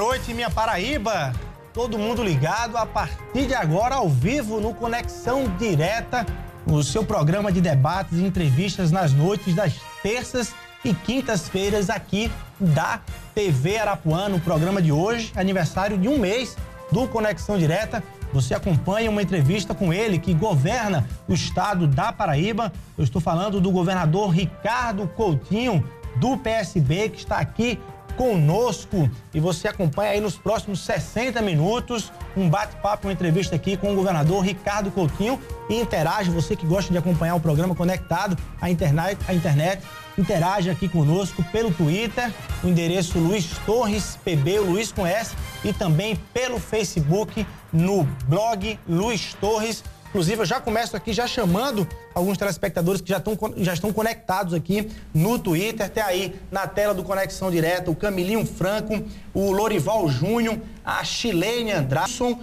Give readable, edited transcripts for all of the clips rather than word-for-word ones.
noite, minha Paraíba. Todo mundo ligado a partir de agora, ao vivo, no Conexão Direta, o seu programa de debates e entrevistas nas noites das terças e quintas-feiras aqui da TV Arapuã. No programa de hoje, aniversário de um mês do Conexão Direta. Você acompanha uma entrevista com ele, que governa o estado da Paraíba. Eu estou falando do governador Ricardo Coutinho, do PSB, que está aqui conosco, e você acompanha aí nos próximos 60 minutos um bate-papo, uma entrevista aqui com o governador Ricardo Coutinho, e interage, você que gosta de acompanhar o programa conectado à internet, interage aqui conosco pelo Twitter, o endereço Luiz Torres PB, o Luiz com S, e também pelo Facebook, no blog Luiz Torres. Inclusive, eu já começo aqui já chamando alguns telespectadores que já estão conectados aqui no Twitter. Tem aí na tela do Conexão Direta o Camilinho Franco, o Lorival Júnior, a Chilene Andrason,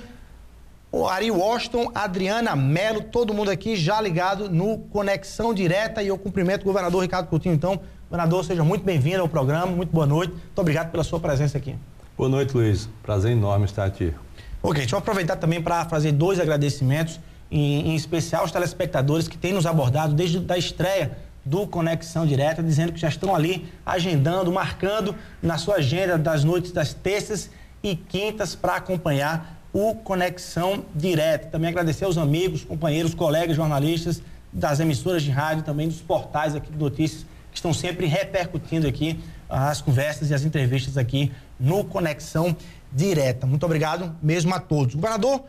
o Ari Washington, a Adriana Melo, todo mundo aqui já ligado no Conexão Direta. E eu cumprimento o governador Ricardo Coutinho. Então, governador, seja muito bem-vindo ao programa, muito boa noite. Muito obrigado pela sua presença aqui. Boa noite, Luiz. Prazer enorme estar aqui. Ok, deixa eu aproveitar também para fazer dois agradecimentos, em especial aos telespectadores que têm nos abordado desde a estreia do Conexão Direta, dizendo que já estão ali agendando, marcando na sua agenda das noites das terças e quintas para acompanhar o Conexão Direta. Também agradecer aos amigos, companheiros, colegas jornalistas das emissoras de rádio, também dos portais aqui de notícias, que estão sempre repercutindo aqui as conversas e as entrevistas aqui no Conexão Direta. Muito obrigado mesmo a todos. Governador,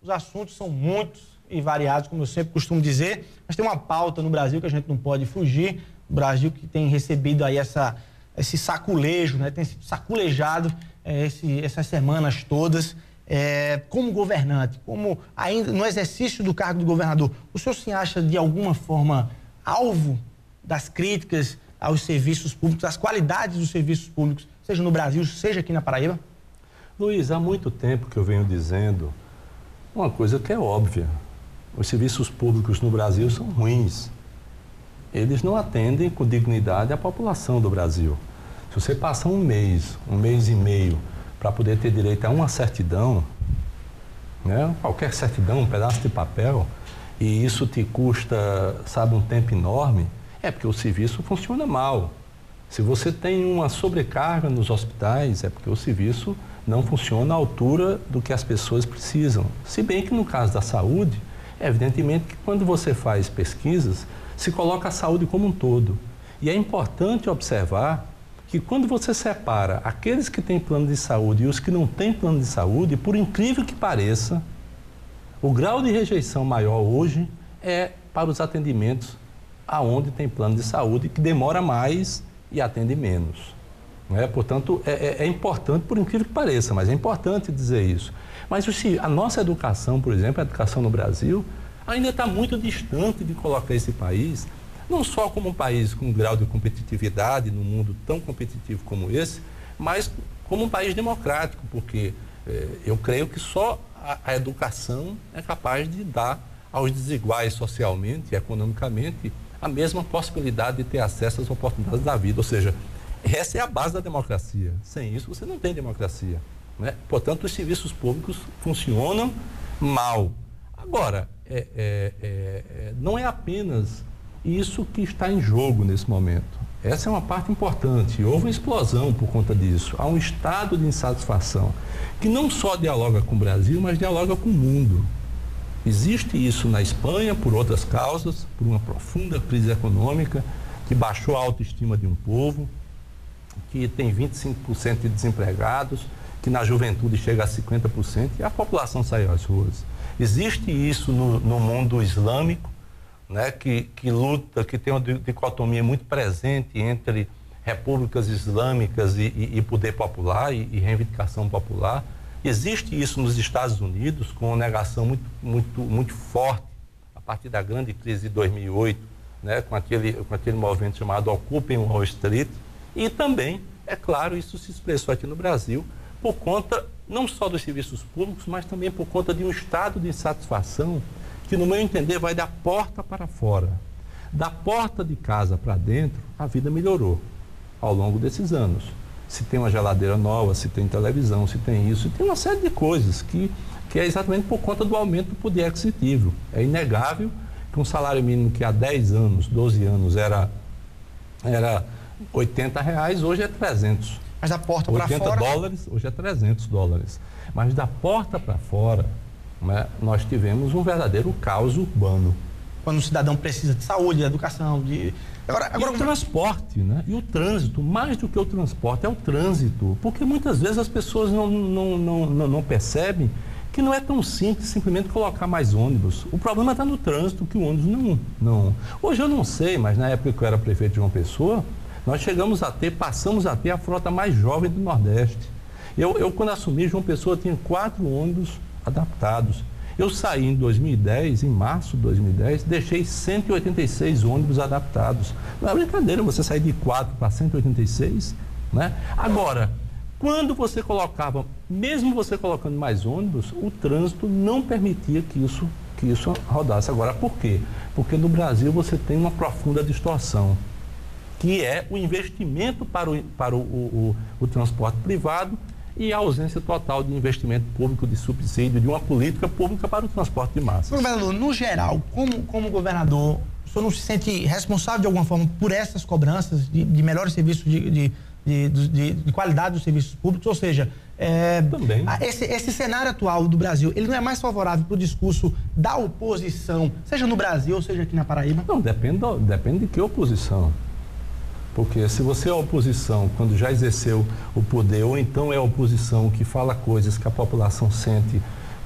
os assuntos são muitos e variados, como eu sempre costumo dizer, mas tem uma pauta no Brasil que a gente não pode fugir. O Brasil que tem recebido aí esse saculejo, né? Tem sido saculejado essas semanas todas, como governante, como ainda no exercício do cargo de governador. O senhor se acha de alguma forma alvo das críticas aos serviços públicos, às qualidades dos serviços públicos, seja no Brasil, seja aqui na Paraíba? Luiz, há muito tempo que eu venho dizendo uma coisa que é óbvia. Os serviços públicos no Brasil são ruins. Eles não atendem com dignidade a população do Brasil. Se você passar um mês e meio, para poder ter direito a uma certidão, né? Qualquer certidão, um pedaço de papel, e isso te custa, sabe, um tempo enorme, é porque o serviço funciona mal. Se você tem uma sobrecarga nos hospitais, é porque o serviço não funciona à altura do que as pessoas precisam. Se bem que no caso da saúde, evidentemente que quando você faz pesquisas, se coloca a saúde como um todo. E é importante observar que quando você separa aqueles que têm plano de saúde e os que não têm plano de saúde, por incrível que pareça, o grau de rejeição maior hoje é para os atendimentos aonde tem plano de saúde, que demora mais e atende menos. Portanto, é importante, por incrível que pareça, mas é importante dizer isso. Mas a nossa educação, por exemplo, a educação no Brasil, ainda está muito distante de colocar esse país, não só como um país com um grau de competitividade num mundo tão competitivo como esse, mas como um país democrático, porque eu creio que só a educação é capaz de dar aos desiguais socialmente e economicamente a mesma possibilidade de ter acesso às oportunidades da vida, ou seja, essa é a base da democracia. Sem isso, você não tem democracia, né? Portanto, os serviços públicos funcionam mal. Agora, não é apenas isso que está em jogo nesse momento. Essa é uma parte importante. Houve uma explosão por conta disso. Há um estado de insatisfação que não só dialoga com o Brasil, mas dialoga com o mundo. Existe isso na Espanha por outras causas, por uma profunda crise econômica que baixou a autoestima de um povo, que tem 25% de desempregados, que na juventude chega a 50% e a população saiu às ruas. Existe isso no mundo islâmico, né, que luta, que tem uma dicotomia muito presente entre repúblicas islâmicas e poder popular e reivindicação popular. Existe isso nos Estados Unidos, com uma negação muito forte, a partir da grande crise de 2008, né, com aquele movimento chamado Ocupem Wall Street. E também, é claro, isso se expressou aqui no Brasil, por conta não só dos serviços públicos, mas também por conta de um estado de insatisfação que, no meu entender, vai da porta para fora. Da porta de casa para dentro, a vida melhorou ao longo desses anos. se tem uma geladeira nova, se tem televisão, se tem isso, tem uma série de coisas que é exatamente por conta do aumento do poder aquisitivo. É inegável que um salário mínimo que há 10 anos, 12 anos era R$80, hoje é 300. Mas da porta para fora... 80 dólares, hoje é 300 dólares. Mas da porta para fora, né, nós tivemos um verdadeiro caos urbano. Quando o cidadão precisa de saúde, de educação, de... Agora o transporte, né? E o trânsito, mais do que o transporte, é o trânsito. Porque muitas vezes as pessoas não percebem que não é tão simples simplesmente colocar mais ônibus. O problema está no trânsito, que o ônibus não... Hoje eu não sei, mas na época que eu era prefeito de João Pessoa, nós passamos a ter a frota mais jovem do Nordeste. Eu quando assumi João Pessoa, tinha 4 ônibus adaptados. Eu saí em 2010, em março de 2010, deixei 186 ônibus adaptados. Não é brincadeira você sair de 4 para 186, né? Agora, quando você colocava, mesmo você colocando mais ônibus, o trânsito não permitia que isso rodasse. Agora, por quê? Porque no Brasil você tem uma profunda distorção, que é o investimento para o transporte privado e a ausência total de investimento público, de subsídio, de uma política pública para o transporte de massas. Governador, no geral, como governador, o senhor não se sente responsável de alguma forma por essas cobranças de melhores serviços, de qualidade dos serviços públicos? Ou seja, também. Esse cenário atual do Brasil, ele não é mais favorável para o discurso da oposição, seja no Brasil ou seja aqui na Paraíba? Não, depende de que oposição. Porque se você é oposição, quando já exerceu o poder, ou então é a oposição que fala coisas que a população sente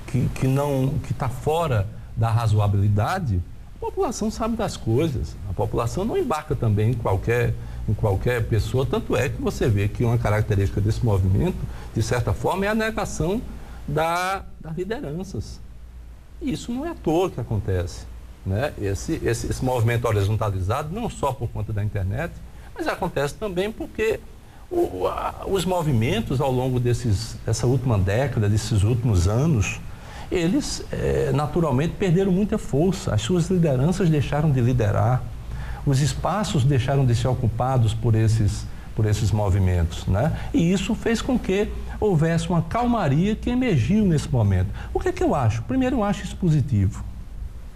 que está fora da razoabilidade, a população sabe das coisas. A população não embarca também em qualquer pessoa, tanto é que você vê que uma característica desse movimento, de certa forma, é a negação das lideranças. E isso não é à toa que acontece, né? Esse movimento horizontalizado, não só por conta da internet, mas acontece também porque os movimentos ao longo dessa última década, desses últimos anos, eles naturalmente perderam muita força. As suas lideranças deixaram de liderar, os espaços deixaram de ser ocupados por esses movimentos, né? E isso fez com que houvesse uma calmaria que emergiu nesse momento. O que é que eu acho? Primeiro, eu acho isso positivo,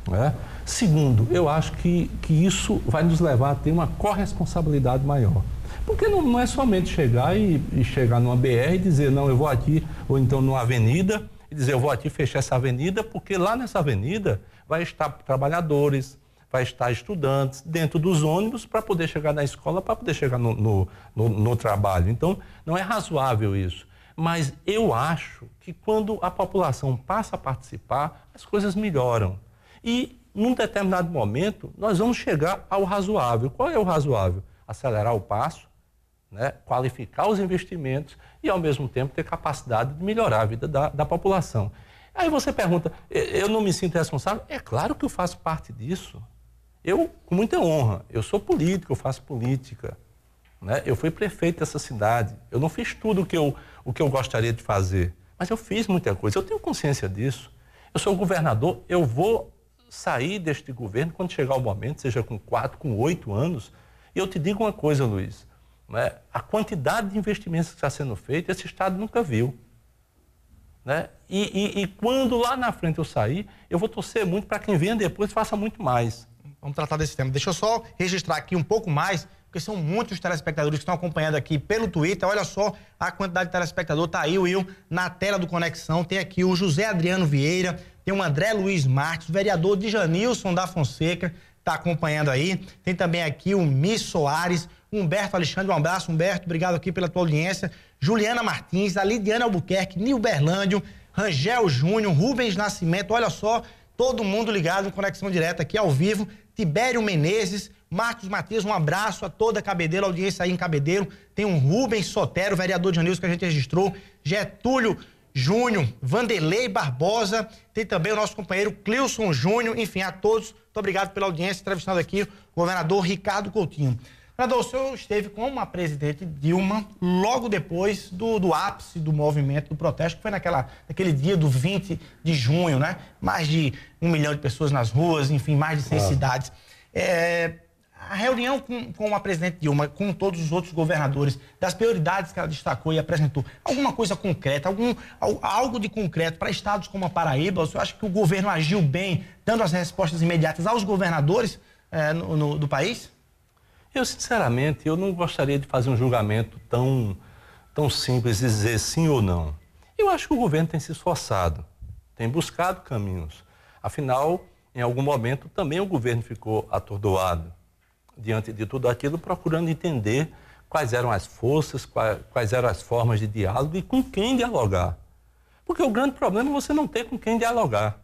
né? Segundo, eu acho que isso vai nos levar a ter uma corresponsabilidade maior. Porque não é somente chegar e chegar numa BR e dizer, não, eu vou aqui, ou então numa avenida, e dizer, eu vou aqui fechar essa avenida, porque lá nessa avenida vai estar trabalhadores, vai estar estudantes dentro dos ônibus para poder chegar na escola, para poder chegar no trabalho. Então, não é razoável isso. Mas eu acho que quando a população passa a participar, as coisas melhoram. E num determinado momento, nós vamos chegar ao razoável. Qual é o razoável? Acelerar o passo, né? Qualificar os investimentos e, ao mesmo tempo, ter capacidade de melhorar a vida da população. Aí você pergunta, eu não me sinto responsável? É claro que eu faço parte disso. Eu, com muita honra, eu sou político, eu faço política, né? Eu fui prefeito dessa cidade. Eu não fiz tudo o que eu gostaria de fazer, mas eu fiz muita coisa. Eu tenho consciência disso. Eu sou governador, eu vou sair deste governo quando chegar o momento, seja com 4, com 8 anos. E eu te digo uma coisa, Luiz, né? A quantidade de investimentos que está sendo feito, esse Estado nunca viu, né? E quando lá na frente eu sair, eu vou torcer muito para quem venha depois faça muito mais. Vamos tratar desse tema. Deixa eu só registrar aqui um pouco mais, porque são muitos telespectadores que estão acompanhando aqui pelo Twitter. Olha só a quantidade de telespectador. Tá aí, Will, na tela do Conexão. Tem aqui o José Adriano Vieira, tem o André Luiz Marques, vereador de Janilson da Fonseca, está acompanhando aí. Tem também aqui o Miss Soares, Humberto Alexandre, um abraço, Humberto, obrigado aqui pela tua audiência. Juliana Martins, a Lidiana Albuquerque, Nilberlândio, Rangel Júnior, Rubens Nascimento, olha só, todo mundo ligado no Conexão Direta aqui ao vivo. Tibério Menezes, Marcos Matias, um abraço a toda Cabedelo, audiência aí em Cabedelo. Tem um Rubens Sotero, vereador de Janilson, que a gente registrou, Getúlio Júnior, Vanderlei Barbosa, tem também o nosso companheiro Clilson Júnior, enfim, a todos, muito obrigado pela audiência, entrevistando aqui o governador Ricardo Coutinho. Governador, o senhor esteve com a presidente Dilma logo depois do ápice do movimento, do protesto, que foi naquele dia do 20 de junho, né? Mais de 1 milhão de pessoas nas ruas, enfim, mais de 100 cidades. A reunião com a presidente Dilma, com todos os outros governadores, das prioridades que ela destacou e apresentou, alguma coisa concreta, algo de concreto para estados como a Paraíba? O senhor acha que o governo agiu bem, dando as respostas imediatas aos governadores do país? Eu, sinceramente, eu não gostaria de fazer um julgamento tão simples de dizer sim ou não. Eu acho que o governo tem se esforçado, tem buscado caminhos. Afinal, em algum momento, também o governo ficou atordoado diante de tudo aquilo, procurando entender quais eram as forças, quais eram as formas de diálogo e com quem dialogar. Porque o grande problema é você não ter com quem dialogar.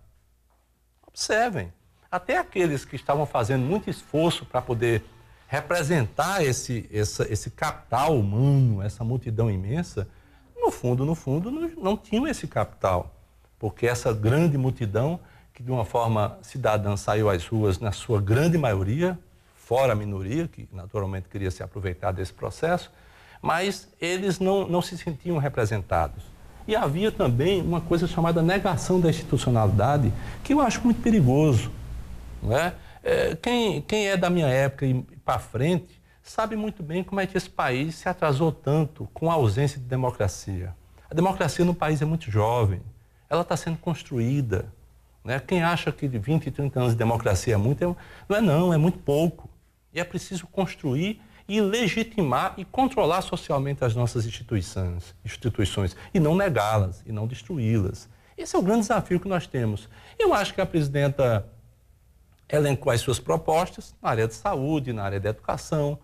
Observem, até aqueles que estavam fazendo muito esforço para poder representar esse capital humano, essa multidão imensa, no fundo, não tinham esse capital. Porque essa grande multidão, que de uma forma cidadã saiu às ruas, na sua grande maioria, fora a minoria, que naturalmente queria se aproveitar desse processo, mas eles não se sentiam representados. E havia também uma coisa chamada negação da institucionalidade, que eu acho muito perigoso, não é? Quem é da minha época e para frente sabe muito bem como é que esse país se atrasou tanto com a ausência de democracia. A democracia no país é muito jovem, ela está sendo construída, né? Quem acha que de 20 e 30 anos de democracia é muito, não, é muito pouco. E é preciso construir e legitimar e controlar socialmente as nossas instituições e não negá-las, e não destruí-las. Esse é o grande desafio que nós temos. Eu acho que a presidenta elencou as suas propostas na área de saúde, na área da educação,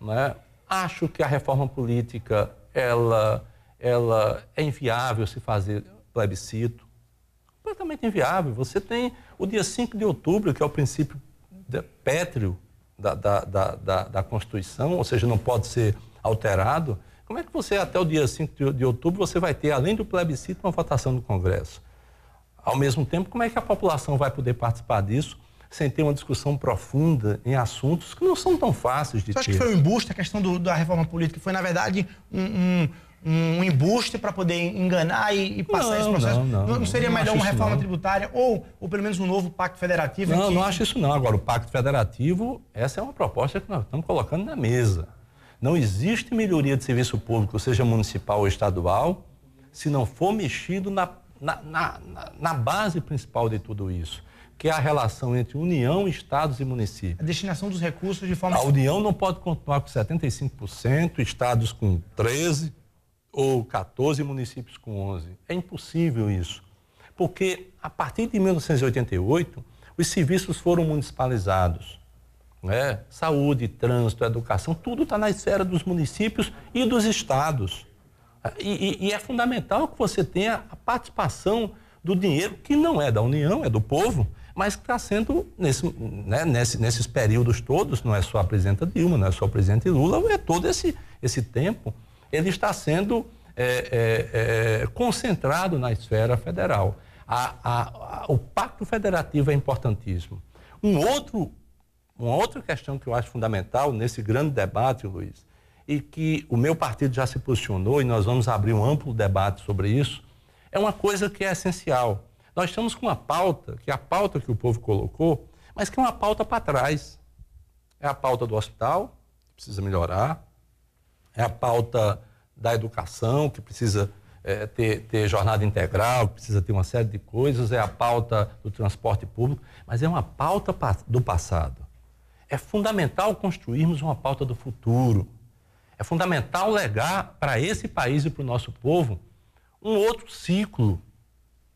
né? Acho que a reforma política ela é inviável se fazer plebiscito, completamente inviável. Você tem o dia 5 de outubro, que é o princípio pétreo da Constituição, ou seja, não pode ser alterado. Como é que você, até o dia 5 de outubro, você vai ter, além do plebiscito, uma votação no Congresso? Ao mesmo tempo, como é que a população vai poder participar disso sem ter uma discussão profunda em assuntos que não são tão fáceis de ter? Você acha que foi um embuste, a questão da reforma política? Foi, na verdade, um embuste para poder enganar e passar esse processo? Não seria melhor uma reforma tributária ou pelo menos um novo pacto federativo? Não acho isso não. Agora, o pacto federativo, essa é uma proposta que nós estamos colocando na mesa. Não existe melhoria de serviço público, seja municipal ou estadual, se não for mexido na base principal de tudo isso, que é a relação entre União, Estados e municípios. A destinação dos recursos de forma... A União não pode continuar com 75%, Estados com 13% ou 14%, municípios com 11%. É impossível isso. Porque, a partir de 1988, os serviços foram municipalizados. Né? Saúde, trânsito, educação, tudo está na esfera dos municípios e dos estados. E é fundamental que você tenha a participação do dinheiro, que não é da União, é do povo, mas que está sendo, nesses períodos todos, não é só a presidenta Dilma, não é só o presidente Lula, é todo esse tempo, ele está sendo concentrado na esfera federal. O Pacto Federativo é importantíssimo. Uma outra questão que eu acho fundamental nesse grande debate, Luiz, e que o meu partido já se posicionou e nós vamos abrir um amplo debate sobre isso, é uma coisa que é essencial. Nós estamos com uma pauta, que é a pauta que o povo colocou, mas que é uma pauta para trás. É a pauta do hospital, que precisa melhorar, é a pauta da educação, que precisa ter jornada integral, que precisa ter uma série de coisas, é a pauta do transporte público, mas é uma pauta do passado. É fundamental construirmos uma pauta do futuro. É fundamental legar para esse país e para o nosso povo um outro ciclo,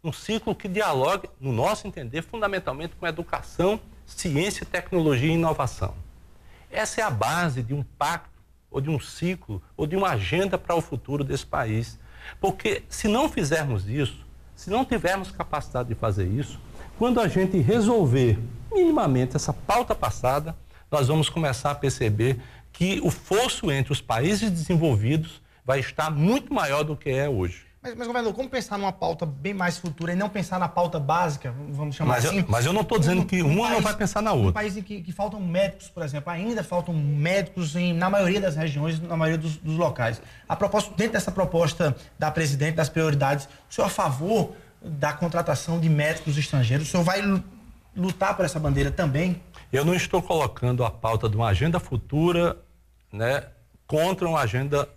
um ciclo que dialogue, no nosso entender, fundamentalmente com educação, ciência, tecnologia e inovação. Essa é a base de um pacto, ou de um ciclo, ou de uma agenda para o futuro desse país. Porque se não fizermos isso, se não tivermos capacidade de fazer isso, quando a gente resolver minimamente essa pauta passada, nós vamos começar a perceber que o fosso entre os países desenvolvidos vai estar muito maior do que é hoje. Mas governador, como pensar numa pauta bem mais futura e não pensar na pauta básica, vamos chamar assim? Mas eu não estou dizendo que uma não vai pensar na outra. Um país em que faltam médicos, por exemplo, ainda faltam médicos na maioria das regiões, na maioria dos locais. A propósito, dentro dessa proposta da presidente, das prioridades, o senhor é a favor da contratação de médicos estrangeiros? O senhor vai lutar por essa bandeira também? Eu não estou colocando a pauta de uma agenda futura, né, contra uma agenda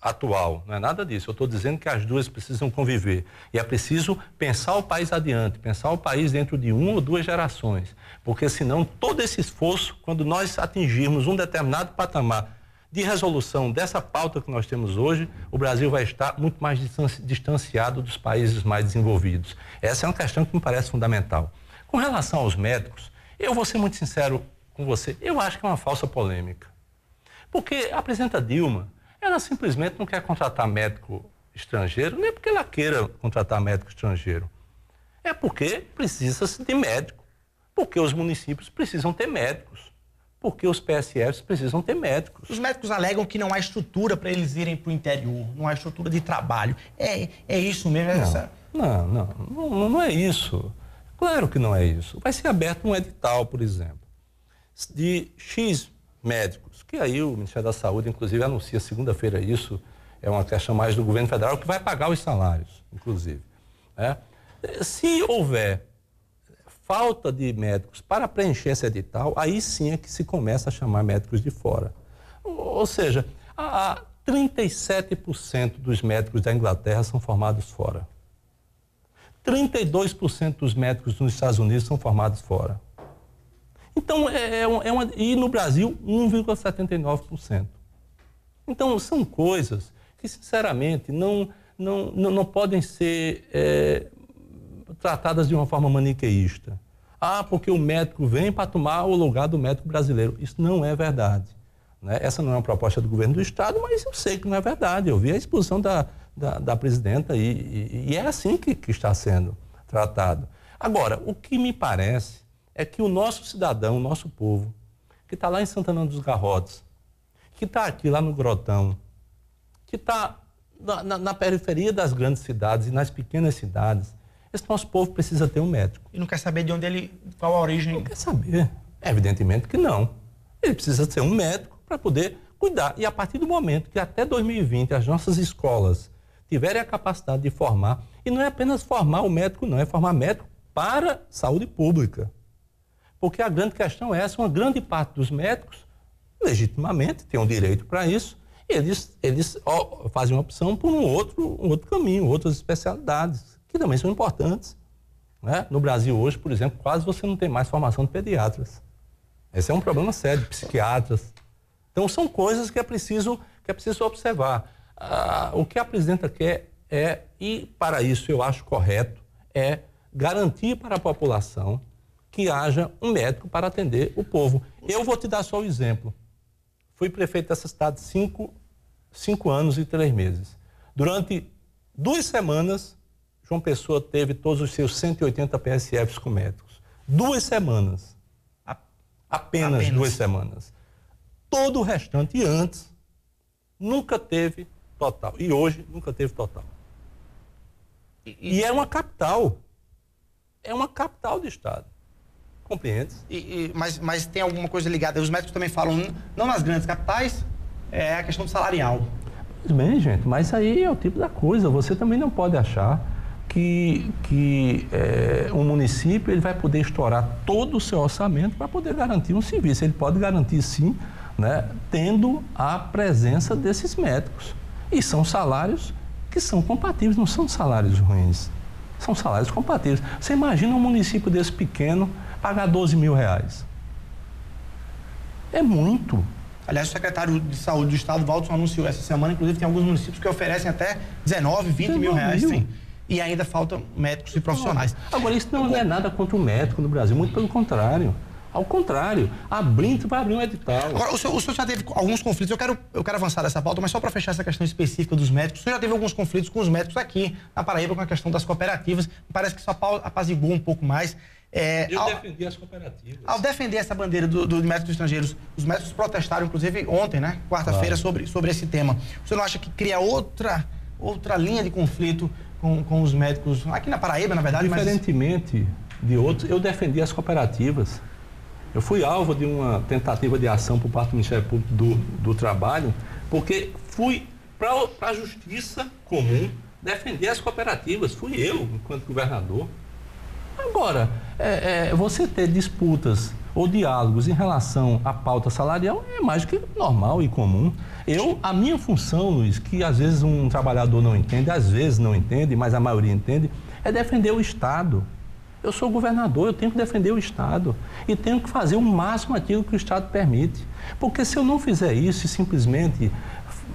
atual, não é nada disso. Eu estou dizendo que as duas precisam conviver e é preciso pensar o país adiante, pensar o país dentro de 1 ou 2 gerações, porque senão todo esse esforço, quando nós atingirmos um determinado patamar de resolução dessa pauta que nós temos hoje, o Brasil vai estar muito mais distanciado dos países mais desenvolvidos. Essa é uma questão que me parece fundamental. Com relação aos médicos, eu vou ser muito sincero com você, eu acho que é uma falsa polêmica, porque a presidenta Dilma, ela simplesmente não quer contratar médico estrangeiro, nem porque ela queira contratar médico estrangeiro. É porque precisa-se de médico, porque os municípios precisam ter médicos, porque os PSFs precisam ter médicos. Os médicos alegam que não há estrutura para eles irem para o interior, não há estrutura de trabalho. É isso mesmo? Não é isso. Claro que não é isso. Vai ser aberto um edital, por exemplo, de X médicos, que aí o Ministério da Saúde, inclusive, anuncia segunda-feira isso, é uma questão mais do governo federal, que vai pagar os salários, inclusive. Né? Se houver falta de médicos para preencher esse edital, aí sim é que se começa a chamar médicos de fora. Ou seja, 37% dos médicos da Inglaterra são formados fora. 32% dos médicos nos Estados Unidos são formados fora. Então, e no Brasil, 1,79%. Então, são coisas que, sinceramente, não podem ser tratadas de uma forma maniqueísta. Porque o médico vem para tomar o lugar do médico brasileiro. Isso não é verdade. Né? Essa não é uma proposta do governo do Estado, mas eu sei que não é verdade. Eu vi a exposição da presidenta e é assim que está sendo tratado. Agora, o que me parece é que o nosso cidadão, o nosso povo, que está lá em Santana dos Garrotes, que está aqui lá no Grotão, que está na periferia das grandes cidades e nas pequenas cidades, esse nosso povo precisa ter um médico. E não quer saber de onde qual a origem? Não quer saber. Evidentemente que não. Ele precisa ser um médico para poder cuidar. E a partir do momento que até 2020 as nossas escolas tiverem a capacidade de formar, e não é apenas formar o médico, não, é formar médico para saúde pública. Porque a grande questão é essa, uma grande parte dos médicos, legitimamente, tem um direito para isso, e eles fazem uma opção por um outro caminho, outras especialidades, que também são importantes. Né? No Brasil hoje, por exemplo, quase você não tem mais formação de pediatras. Esse é um problema sério, de psiquiatras. Então, são coisas que é preciso observar. O que a presidenta quer e para isso eu acho correto, é garantir para a população que haja um médico para atender o povo. Eu vou te dar só um exemplo. Fui prefeito dessa cidade 5 anos e 3 meses. Durante 2 semanas, João Pessoa teve todos os seus 180 PSFs com médicos. 2 semanas. Apenas 2 semanas. Todo o restante, antes, nunca teve total. E hoje, nunca teve total. E é uma capital. É uma capital do estado. Compreende? Mas tem alguma coisa ligada? Os médicos também falam, não nas grandes capitais, é a questão salarial. Pois bem, gente, mas aí é o tipo da coisa. Você também não pode achar que um município ele vai poder estourar todo o seu orçamento para poder garantir um serviço. Ele pode garantir, sim, né, tendo a presença desses médicos. E são salários que são compatíveis, não são salários ruins. São salários compatíveis. Você imagina um município desse pequeno pagar 12 mil reais. É muito. Aliás, o secretário de Saúde do Estado, Valdo, anunciou essa semana, inclusive tem alguns municípios que oferecem até 19, 20 mil reais. Sim. E ainda faltam médicos e profissionais. Agora, isso não é nada contra o médico no Brasil, muito pelo contrário. Ao contrário, vai abrir um edital. Agora, o senhor já teve alguns conflitos, eu quero avançar dessa pauta, mas só para fechar essa questão específica dos médicos, o senhor já teve alguns conflitos com os médicos aqui na Paraíba com a questão das cooperativas, parece que isso apaziguou um pouco mais. Eu defendi as cooperativas. Ao defender essa bandeira dos médicos estrangeiros, os médicos protestaram, inclusive ontem, né, quarta-feira, sobre esse tema. O senhor não acha que cria outra linha de conflito com os médicos aqui na Paraíba, na verdade? Diferentemente de outros, eu defendi as cooperativas. Eu fui alvo de uma tentativa de ação por parte do Ministério Público do Trabalho, porque fui para a Justiça Comum defender as cooperativas. Fui eu, enquanto governador. Agora, você ter disputas ou diálogos em relação à pauta salarial é mais do que normal e comum. A minha função, Luiz, que às vezes um trabalhador não entende, às vezes não entende, mas a maioria entende, é defender o Estado. Eu sou governador, eu tenho que defender o Estado e tenho que fazer o máximo aquilo que o Estado permite. Porque se eu não fizer isso e simplesmente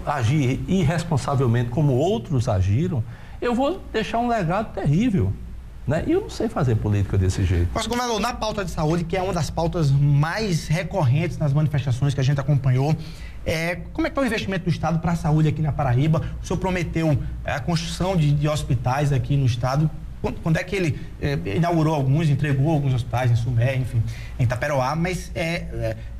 agir irresponsavelmente como outros agiram, eu vou deixar um legado terrível. Né? E eu não sei fazer política desse jeito. Mas, governador, na pauta de saúde, que é uma das pautas mais recorrentes nas manifestações que a gente acompanhou, como é que está o investimento do Estado para a saúde aqui na Paraíba? O senhor prometeu a construção de hospitais aqui no Estado. Quando é que ele inaugurou alguns, entregou alguns hospitais em Sumé, enfim, em Itaperoá, mas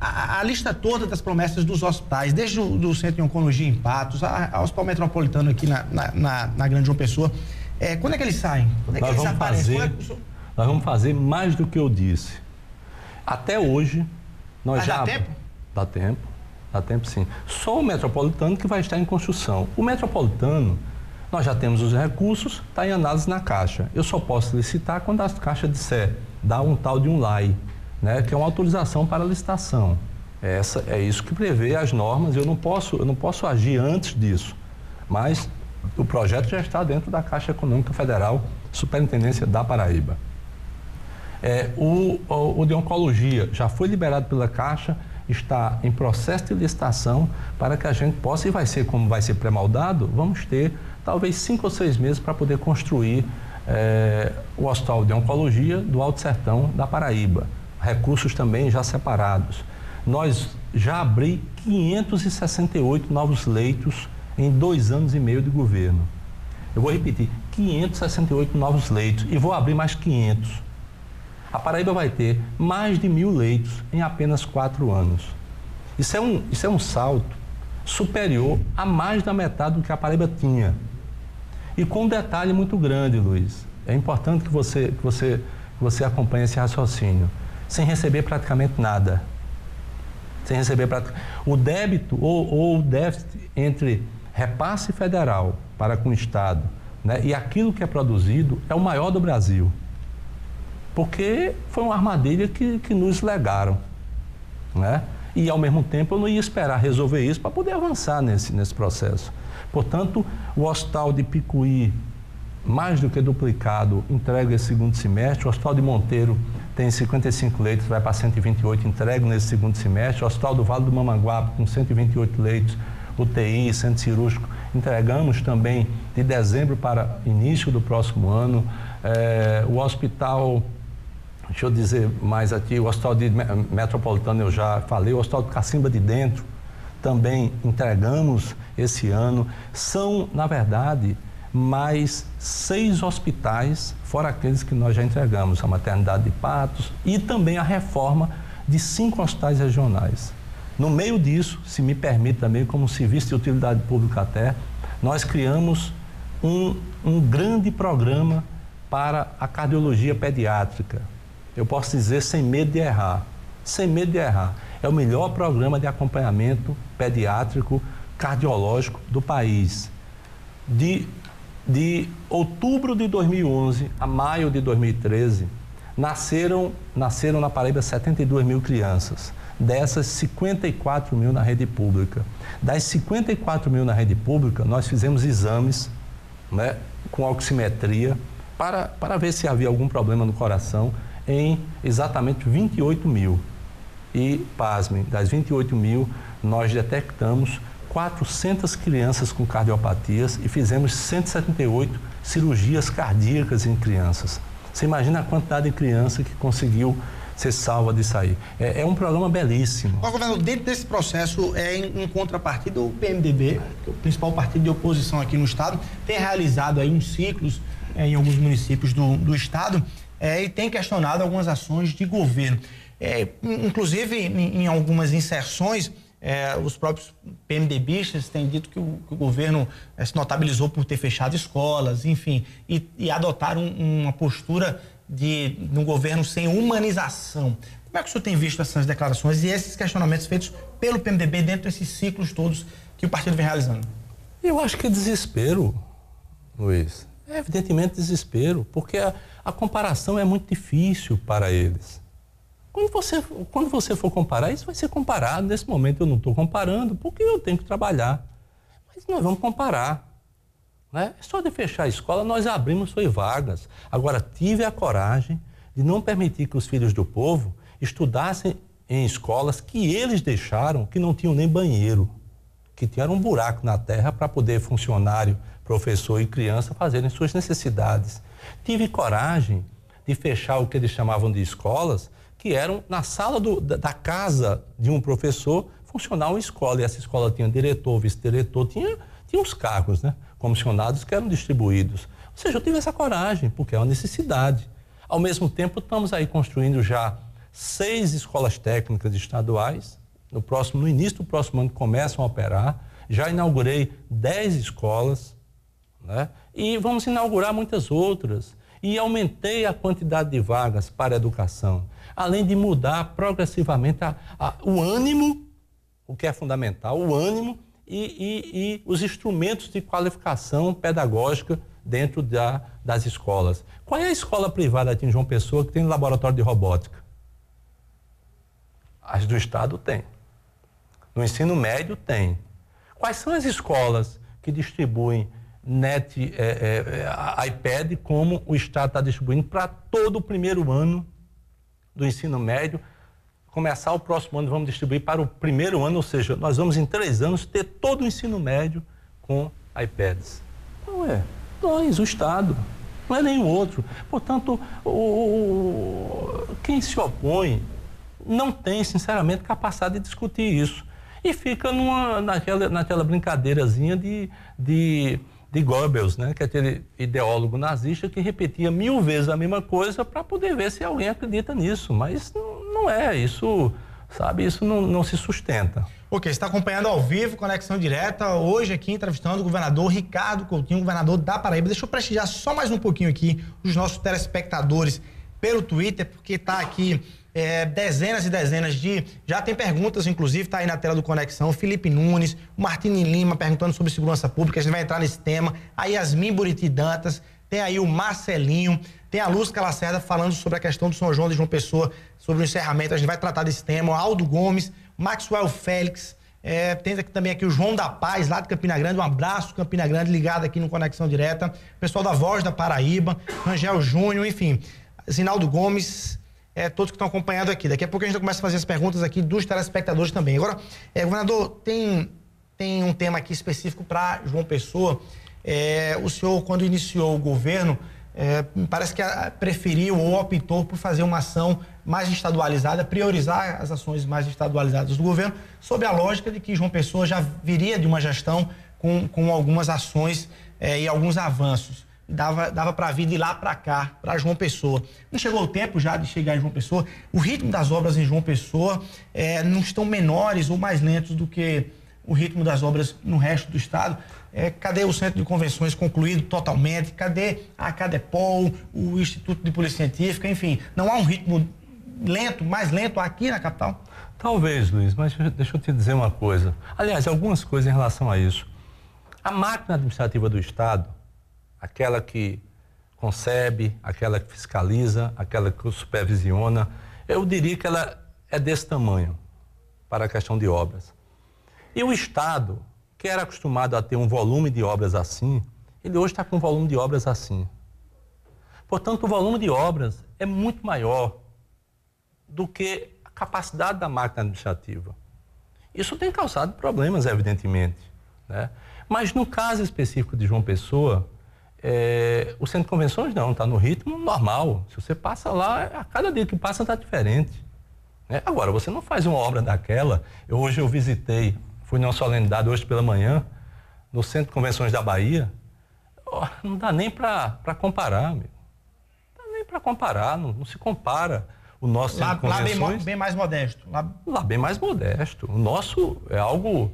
a lista toda das promessas dos hospitais, desde o do Centro de Oncologia em Patos, ao Hospital Metropolitano aqui na Grande João Pessoa, quando é que eles saem? Quando é que eles aparecem? Nós vamos fazer mais do que eu disse. Até hoje, nós já... Dá tempo? Dá tempo sim. Só o Metropolitano que vai estar em construção. O Metropolitano, nós já temos os recursos, está em análise na Caixa. Eu só posso licitar quando a Caixa disser, dá um tal de um LAI, né, que é uma autorização para licitação. É isso que prevê as normas, eu não posso agir antes disso, mas o projeto já está dentro da Caixa Econômica Federal, Superintendência da Paraíba. O de oncologia já foi liberado pela Caixa, está em processo de licitação para que a gente possa, e vai ser como vai ser pré-moldado, vamos ter talvez 5 ou 6 meses para poder construir o Hospital de Oncologia do Alto Sertão da Paraíba. Recursos também já separados. Nós já abrimos 568 novos leitos em 2 anos e meio de governo. Eu vou repetir, 568 novos leitos e vou abrir mais 500. A Paraíba vai ter mais de 1.000 leitos em apenas 4 anos. Isso é um salto superior a mais da metade do que a Paraíba tinha. E com um detalhe muito grande, Luiz. É importante que você acompanhe esse raciocínio. Sem receber praticamente nada. O débito ou o déficit entre repasse federal para com o Estado, né, e aquilo que é produzido é o maior do Brasil. Porque foi uma armadilha que nos legaram, né? E ao mesmo tempo eu não ia esperar resolver isso para poder avançar nesse processo. Portanto, o Hospital de Picuí, mais do que duplicado, entrega esse segundo semestre. O Hospital de Monteiro tem 55 leitos, vai para 128, entrega nesse segundo semestre. O Hospital do Vale do Mamanguape, com 128 leitos, UTI, centro cirúrgico, entregamos também de dezembro para início do próximo ano. O hospital, deixa eu dizer mais aqui, o Hospital de Metropolitano eu já falei, o Hospital de Cacimba de Dentro também entregamos esse ano. São, na verdade, mais 6 hospitais, fora aqueles que nós já entregamos, a Maternidade de Patos e também a reforma de 5 hospitais regionais. No meio disso, se me permite também, como serviço de utilidade pública até, nós criamos um grande programa para a cardiologia pediátrica. Eu posso dizer sem medo de errar. Sem medo de errar. É o melhor programa de acompanhamento pediátrico cardiológico do país. De outubro de 2011 a maio de 2013, nasceram na Paraíba 72.000 crianças. Dessas, 54.000 na rede pública. Das 54.000 na rede pública, nós fizemos exames, né, com oximetria para ver se havia algum problema no coração em exatamente 28.000. E, pasmem, das 28.000, nós detectamos 400 crianças com cardiopatias e fizemos 178 cirurgias cardíacas em crianças. Você imagina a quantidade de criança que conseguiu ser salva de sair. É um programa belíssimo. Mas, governador, dentro desse processo, em contrapartida, o PMDB, que é o principal partido de oposição aqui no estado, tem realizado aí uns ciclos em alguns municípios do estado e tem questionado algumas ações de governo. Inclusive, em algumas inserções, os próprios PMDBistas têm dito que o governo se notabilizou por ter fechado escolas, enfim, e adotaram uma postura de um governo sem humanização. Como é que o senhor tem visto essas declarações e esses questionamentos feitos pelo PMDB dentro desses ciclos todos que o partido vem realizando? Eu acho que é desespero, Luiz. É evidentemente desespero, porque a comparação é muito difícil para eles. Quando você for comparar, isso vai ser comparado. Nesse momento eu não estou comparando, porque eu tenho que trabalhar. Mas nós vamos comparar. Né? Só de fechar a escola, nós abrimos vagas. Agora, tive a coragem de não permitir que os filhos do povo estudassem em escolas que eles deixaram, que não tinham nem banheiro, que tinham um buraco na terra para poder funcionário, professor e criança fazerem suas necessidades. Tive coragem de fechar o que eles chamavam de escolas, que eram na sala da casa de um professor funcionar uma escola. E essa escola tinha diretor, vice-diretor, tinha os cargos, né? Comissionados que eram distribuídos. Ou seja, eu tive essa coragem, porque é uma necessidade. Ao mesmo tempo, estamos aí construindo já 6 escolas técnicas estaduais. No início do próximo ano começam a operar. Já inaugurei 10 escolas, né? E vamos inaugurar muitas outras. E aumentei a quantidade de vagas para a educação, além de mudar progressivamente o ânimo, o que é fundamental, o ânimo e os instrumentos de qualificação pedagógica dentro das escolas. Qual é a escola privada aqui em João Pessoa que tem laboratório de robótica? As do Estado tem. No ensino médio tem. Quais são as escolas que distribuem iPad como o Estado está distribuindo para todo o primeiro ano do ensino médio? Começar o próximo ano, vamos distribuir para o primeiro ano, ou seja, nós vamos em 3 anos ter todo o ensino médio com iPads. Não é nós, o Estado, não é nenhum outro. Portanto, quem se opõe não tem, sinceramente, capacidade de discutir isso. E fica naquela brincadeirazinha de Goebbels, né? Que é aquele ideólogo nazista que repetia 1000 vezes a mesma coisa para poder ver se alguém acredita nisso. Mas não é isso, sabe? Isso não se sustenta. Ok, você está acompanhando ao vivo, Conexão Direta, hoje aqui entrevistando o governador Ricardo Coutinho, governador da Paraíba. Deixa eu prestigiar só mais um pouquinho aqui os nossos telespectadores pelo Twitter, porque está aqui dezenas e dezenas já tem perguntas, inclusive, tá aí na tela do Conexão, Felipe Nunes, o Martini Lima perguntando sobre segurança pública, a gente vai entrar nesse tema, a Yasmin Buriti Dantas, tem aí o Marcelinho, tem a Lúcia Lacerda falando sobre a questão do São João de João Pessoa, sobre o encerramento, a gente vai tratar desse tema, o Aldo Gomes, Maxwell Félix, tem aqui também o João da Paz, lá de Campina Grande, um abraço, Campina Grande, ligado aqui no Conexão Direta, pessoal da Voz da Paraíba, Rangel Júnior, enfim, Zinaldo Gomes, todos que estão acompanhando aqui. Daqui a pouco a gente começa a fazer as perguntas aqui dos telespectadores também. Agora, governador, tem um tema aqui específico para João Pessoa. O senhor, quando iniciou o governo, parece que preferiu ou optou por fazer uma ação mais estadualizada, priorizar as ações mais estadualizadas do governo, sob a lógica de que João Pessoa já viria de uma gestão com algumas ações e alguns avanços. Dava para vir de lá para cá, para João Pessoa. Não chegou o tempo já de chegar em João Pessoa? O ritmo das obras em João Pessoa não estão menores ou mais lentos do que o ritmo das obras no resto do estado? Cadê o Centro de Convenções concluído totalmente? Cadê a Cadepol, o Instituto de Polícia Científica? Enfim, não há um ritmo mais lento aqui na capital? Talvez, Luiz, mas deixa eu te dizer uma coisa. Aliás, algumas coisas em relação a isso. A máquina administrativa do estado, aquela que concebe, aquela que fiscaliza, aquela que supervisiona, eu diria que ela é desse tamanho para a questão de obras. E o Estado, que era acostumado a ter um volume de obras assim, ele hoje está com um volume de obras assim. Portanto, o volume de obras é muito maior do que a capacidade da máquina administrativa. Isso tem causado problemas, evidentemente, né? Mas no caso específico de João Pessoa, o Centro de Convenções não, está no ritmo normal. Se você passa lá, a cada dia que passa está diferente, né? Agora, você não faz uma obra daquela. Hoje eu visitei, fui numa solenidade hoje pela manhã, no Centro de Convenções da Bahia. Não dá nem para comparar, amigo. Não dá nem para comparar, não se compara o nosso Centro de Convenções. Lá bem mais modesto. Lá bem mais modesto. O nosso é algo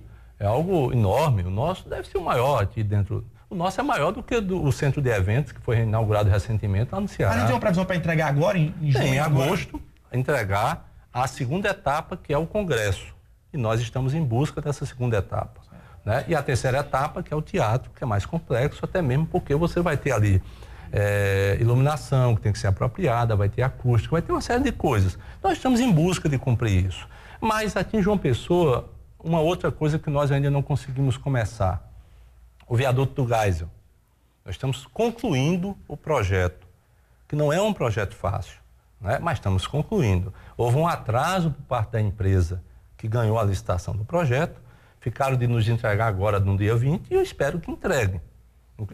enorme. O nosso deve ser o maior aqui dentro. O nosso é maior do que o centro de eventos, que foi inaugurado recentemente lá no Ceará. Mas não tem uma previsão para entregar agora, em junho? Tem, em agosto, entregar a segunda etapa, que é o Congresso. E nós estamos em busca dessa segunda etapa, né? E a terceira etapa, que é o teatro, que é mais complexo, até mesmo porque você vai ter ali iluminação que tem que ser apropriada, vai ter acústica, vai ter uma série de coisas. Nós estamos em busca de cumprir isso. Mas aqui em João Pessoa, uma outra coisa que nós ainda não conseguimos começar, o viaduto do Geisel. Nós estamos concluindo o projeto, que não é um projeto fácil, né? Mas estamos concluindo. Houve um atraso por parte da empresa que ganhou a licitação do projeto, ficaram de nos entregar agora no dia 20 e eu espero que entreguem.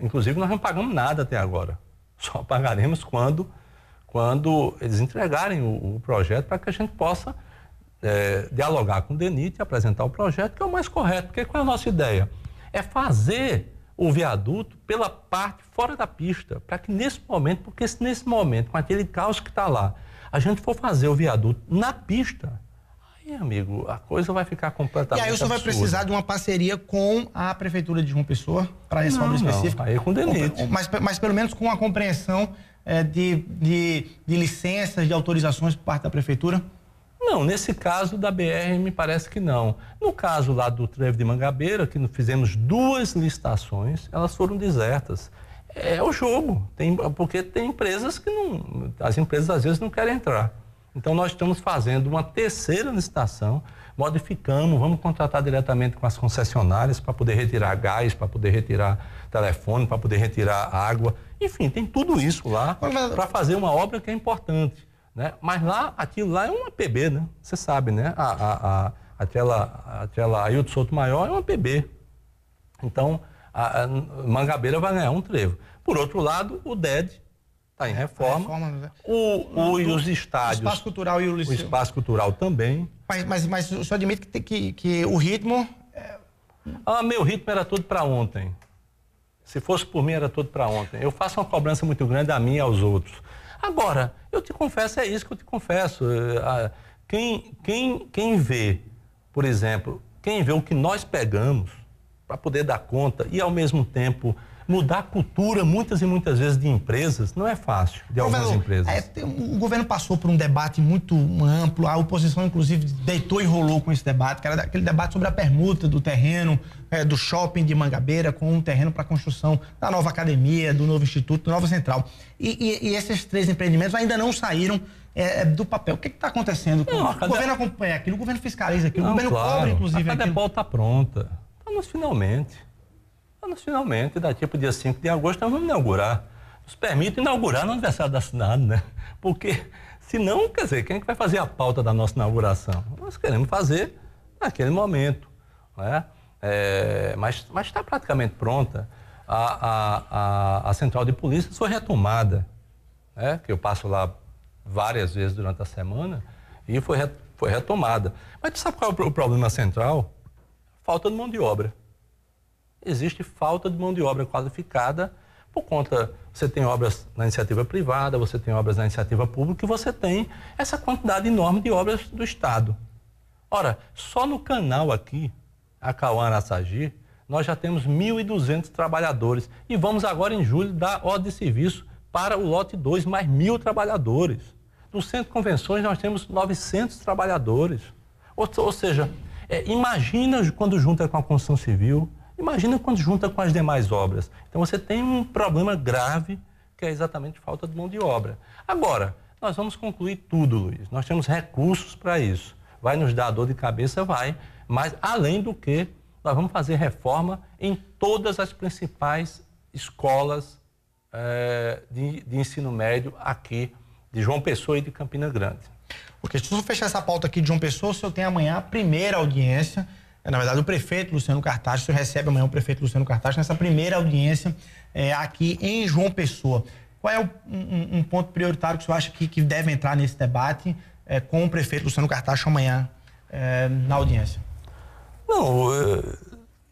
Inclusive, nós não pagamos nada até agora. Só pagaremos quando eles entregarem o projeto para que a gente possa dialogar com o DENIT e apresentar o projeto, que é o mais correto. Porque qual é a nossa ideia? É fazer o viaduto pela parte fora da pista, para que nesse momento, porque se nesse momento, com aquele caos que está lá, a gente for fazer o viaduto na pista, aí, amigo, a coisa vai ficar completamente E aí o senhor vai precisar de uma parceria com a Prefeitura de João Pessoa para essa obra específica? Aí com o DENIT. Mas pelo menos com a compreensão de licenças, de autorizações por parte da Prefeitura? Não, nesse caso da BR me parece que não. No caso lá do trevo de Mangabeira, que fizemos 2 licitações, elas foram desertas. É o jogo, porque tem empresas que não... As empresas às vezes não querem entrar. Então nós estamos fazendo uma 3ª licitação, modificamos, vamos contratar diretamente com as concessionárias para poder retirar gás, para poder retirar telefone, para poder retirar água. Enfim, tem tudo isso lá para fazer uma obra que é importante, né? Mas lá, aquilo lá é uma PB, né? Você sabe, né? Aquela Ailton Souto Maior é uma PB. Então, a Mangabeira vai ganhar um trevo. Por outro lado, o DED está em reforma. Os estádios. O Espaço Cultural e o Liceu. O Espaço Cultural também. Mas o senhor admite que o ritmo... Meu ritmo era todo para ontem. Se fosse por mim, era todo para ontem. Eu faço uma cobrança muito grande a mim e aos outros. Agora, eu te confesso, é isso que eu te confesso. Quem vê, por exemplo, quem vê o que nós pegamos para poder dar conta e, ao mesmo tempo, mudar a cultura, muitas e muitas vezes, de empresas, não é fácil, de algumas empresas. O governo passou por um debate muito amplo, a oposição, inclusive, deitou e rolou com esse debate, que era aquele debate sobre a permuta do terreno, do shopping de Mangabeira, com um terreno para a construção da nova academia, do novo instituto, da nova central. E esses 3 empreendimentos ainda não saíram do papel. O que está acontecendo? O governo acompanha aquilo, o governo fiscaliza aquilo, o governo cobra, inclusive, aquilo. A Cadepol está pronta. Estamos finalmente, daqui para o dia 5 de agosto, nós vamos inaugurar. Nos permite inaugurar no aniversário da cidade, né? Porque, senão, quer dizer, quem é que vai fazer a pauta da nossa inauguração? Nós queremos fazer naquele momento, né? Mas está praticamente pronta. A central de polícia foi retomada, né? Que eu passo lá várias vezes durante a semana, e foi retomada. Mas tu sabe qual é o problema central? Falta de mão de obra. Existe falta de mão de obra qualificada por conta, você tem obras na iniciativa privada, você tem obras na iniciativa pública e você tem essa quantidade enorme de obras do Estado. Ora, só no canal aqui, Acauã-Araçagi, nós já temos 1.200 trabalhadores e vamos agora em julho dar ordem de serviço para o lote 2, mais 1.000 trabalhadores. No Centro de Convenções nós temos 900 trabalhadores. Ou seja, imagina quando junta com a construção civil, imagina quando junta com as demais obras. Então você tem um problema grave, que é exatamente falta de mão de obra. Agora, nós vamos concluir tudo, Luiz. Nós temos recursos para isso. Vai nos dar dor de cabeça? Vai. Mas, além do que, nós vamos fazer reforma em todas as principais escolas de ensino médio aqui de João Pessoa e de Campina Grande. Porque se eu fechar essa pauta aqui de João Pessoa, o senhor tem amanhã a primeira audiência. Na verdade, o prefeito Luciano Cartacho, o senhor recebe amanhã o prefeito Luciano Cartacho nessa primeira audiência aqui em João Pessoa. Qual é um ponto prioritário que o senhor acha que deve entrar nesse debate com o prefeito Luciano Cartacho amanhã na audiência? Não,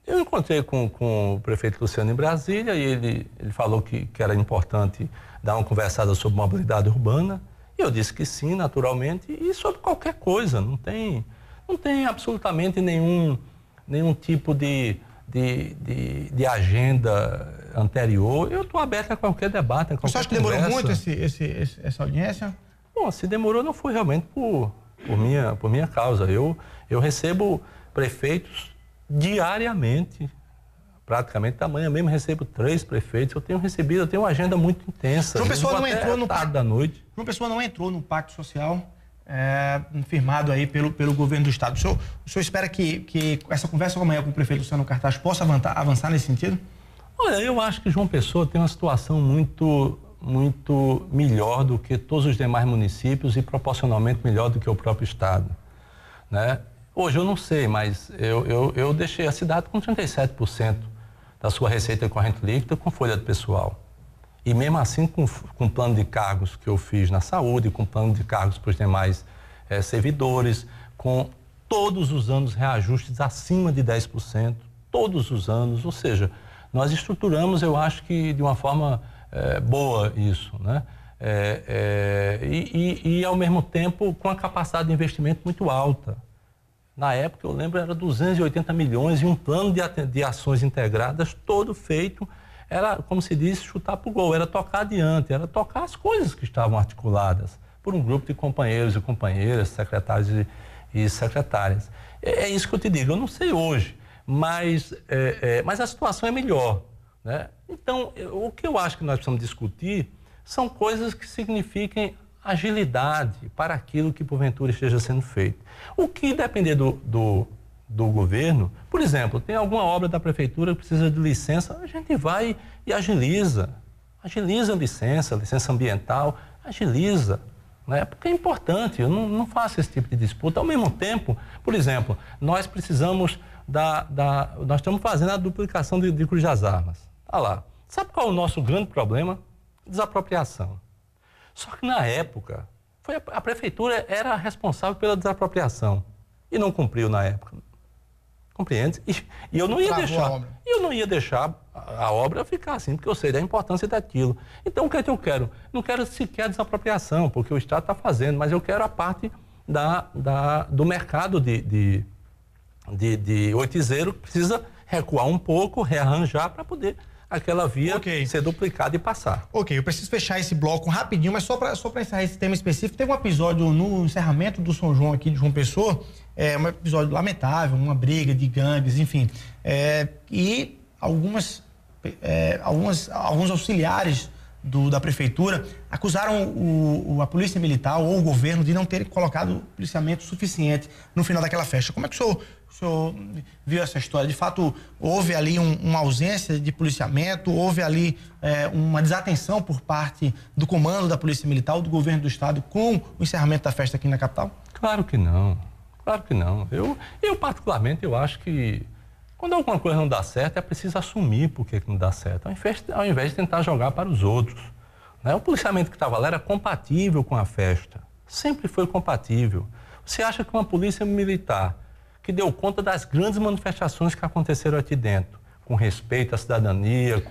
eu encontrei com o prefeito Luciano em Brasília e ele falou que era importante dar uma conversada sobre mobilidade urbana. E eu disse que sim, naturalmente, e sobre qualquer coisa, não tem absolutamente nenhum tipo de agenda anterior. Eu estou aberto a qualquer debate, a qualquer conversa. Você acha que demorou muito essa audiência? Bom, se demorou não foi realmente por minha causa. Eu recebo prefeitos diariamente praticamente, amanhã mesmo recebo 3 prefeitos, eu tenho uma agenda muito intensa. João Pessoa não entrou no pacto da noite. João Pessoa não entrou no pacto social firmado aí pelo governo do estado. O senhor espera que essa conversa amanhã com o prefeito Luciano Cartaz possa avançar nesse sentido? Olha, eu acho que João Pessoa tem uma situação muito melhor do que todos os demais municípios e proporcionalmente melhor do que o próprio estado, né? Hoje eu não sei, mas eu deixei a cidade com 37% da sua receita corrente líquida com folha de pessoal. E mesmo assim, com plano de cargos que eu fiz na saúde, com plano de cargos para os demais servidores, com todos os anos reajustes acima de 10%, todos os anos, ou seja, nós estruturamos, eu acho que de uma forma boa isso, né? E ao mesmo tempo com a capacidade de investimento muito alta. Na época, eu lembro, era 280 milhões e um plano de ações integradas todo feito. Era, como se diz, chutar para o gol, era tocar adiante, era tocar as coisas que estavam articuladas por um grupo de companheiros e companheiras, secretários e secretárias. É isso que eu te digo, eu não sei hoje, mas a situação é melhor, né? Então, o que eu acho que nós precisamos discutir são coisas que signifiquem agilidade para aquilo que porventura esteja sendo feito. O que depender do governo, por exemplo, tem alguma obra da prefeitura que precisa de licença, a gente vai e agiliza a licença ambiental, agiliza, né? Porque é importante, eu não faço esse tipo de disputa. Ao mesmo tempo, por exemplo, nós precisamos nós estamos fazendo a duplicação de Cruz das Armas. Olha lá, sabe qual é o nosso grande problema? Desapropriação. Só que na época, a prefeitura era responsável pela desapropriação e não cumpriu na época. Compreende? E eu não ia deixar a obra ficar assim, porque eu sei da importância daquilo. Então, o que é que eu quero? Não quero sequer desapropriação, porque o Estado está fazendo, mas eu quero a parte do mercado de oitizeiro, que precisa recuar um pouco, rearranjar para poder aquela via ser duplicada e passar. Ok, eu preciso fechar esse bloco rapidinho, mas só para encerrar esse tema específico, teve um episódio no encerramento do São João aqui de João Pessoa, um episódio lamentável, uma briga de gangues, enfim, e alguns auxiliares da prefeitura acusaram a polícia militar ou o governo de não ter colocado policiamento suficiente no final daquela festa. Como é que o senhor viu essa história? De fato, houve ali uma ausência de policiamento, houve ali uma desatenção por parte do comando da polícia militar ou do governo do estado com o encerramento da festa aqui na capital? Claro que não, claro que não. Eu particularmente, eu acho que quando alguma coisa não dá certo, é preciso assumir por que não dá certo, ao invés de tentar jogar para os outros, né? O policiamento que estava lá era compatível com a festa, sempre foi compatível. Você acha que uma polícia militar que deu conta das grandes manifestações que aconteceram aqui dentro, com respeito à cidadania,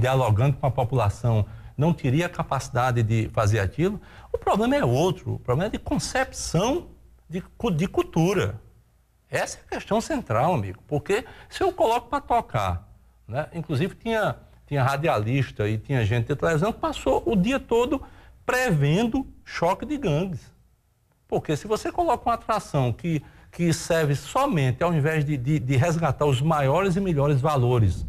dialogando com a população, não teria capacidade de fazer aquilo? O problema é outro, o problema é de concepção de cultura. Essa é a questão central, amigo, porque se eu coloco para tocar, né? Inclusive tinha radialista e tinha gente de televisão que passou o dia todo prevendo choque de gangues. Porque se você coloca uma atração que serve somente, ao invés de resgatar os maiores e melhores valores,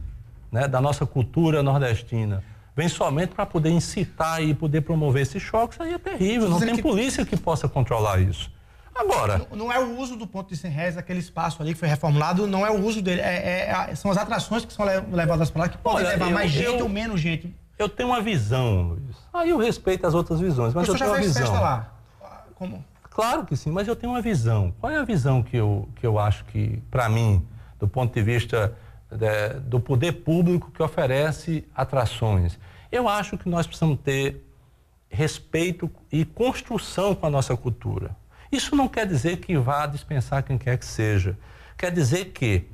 né, da nossa cultura nordestina, vem somente para poder incitar e poder promover esses choques, aí é terrível, não tem polícia que possa controlar isso. Agora, não é o uso do ponto de 100 reais, aquele espaço ali que foi reformulado, não é o uso dele, são as atrações que são levadas para lá, que podem levar mais gente ou menos gente. Eu tenho uma visão, Luiz. Aí eu respeito as outras visões, mas eu tenho uma visão. Festa lá? Como? Claro que sim, mas eu tenho uma visão. Qual é a visão que eu acho que, para mim, do ponto de vista do poder público que oferece atrações? Eu acho que nós precisamos ter respeito e construção com a nossa cultura. Isso não quer dizer que vá dispensar quem quer que seja. Quer dizer que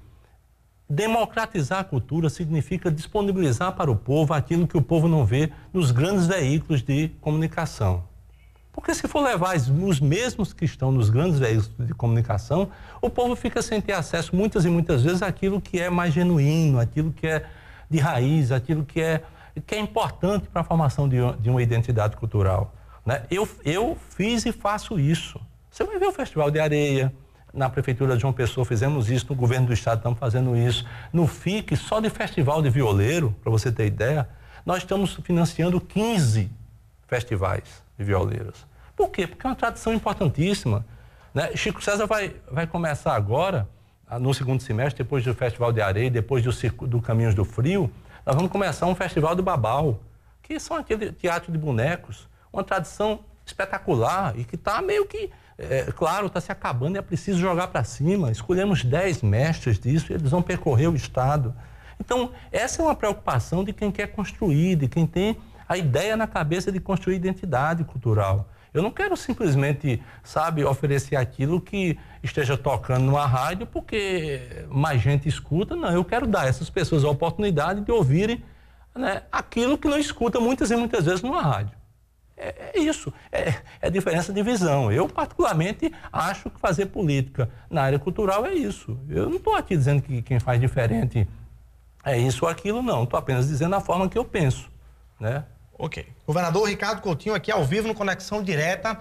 democratizar a cultura significa disponibilizar para o povo aquilo que o povo não vê nos grandes veículos de comunicação. Porque se for levar os mesmos que estão nos grandes veículos de comunicação, o povo fica sem ter acesso muitas e muitas vezes àquilo que é mais genuíno, aquilo que é de raiz, aquilo que é importante para a formação de uma identidade cultural, né? Eu fiz e faço isso. Você vai ver o Festival de Areia, na Prefeitura de João Pessoa fizemos isso, no Governo do Estado estamos fazendo isso. No FIC, só de festival de violeiro, para você ter ideia, nós estamos financiando 15 festivais de violeiros. Por quê? Porque é uma tradição importantíssima, né? Chico César vai começar agora, no segundo semestre, depois do Festival de Areia, depois do Caminhos do Frio, nós vamos começar um festival do Babau, que são aquele teatro de bonecos, uma tradição espetacular e que está meio que, claro, está se acabando e é preciso jogar para cima. Escolhemos 10 mestres disso e eles vão percorrer o Estado. Então, essa é uma preocupação de quem quer construir, de quem tem a ideia na cabeça de construir identidade cultural. Eu não quero simplesmente, sabe, oferecer aquilo que esteja tocando numa rádio porque mais gente escuta. Não, eu quero dar a essas pessoas a oportunidade de ouvirem, né, aquilo que não escuta muitas e muitas vezes numa rádio. É isso, é diferença de visão. Eu, particularmente, acho que fazer política na área cultural é isso. Eu não estou aqui dizendo que quem faz diferente é isso ou aquilo, não. Estou apenas dizendo a forma que eu penso, né? Ok. Governador Ricardo Coutinho aqui ao vivo no Conexão Direta.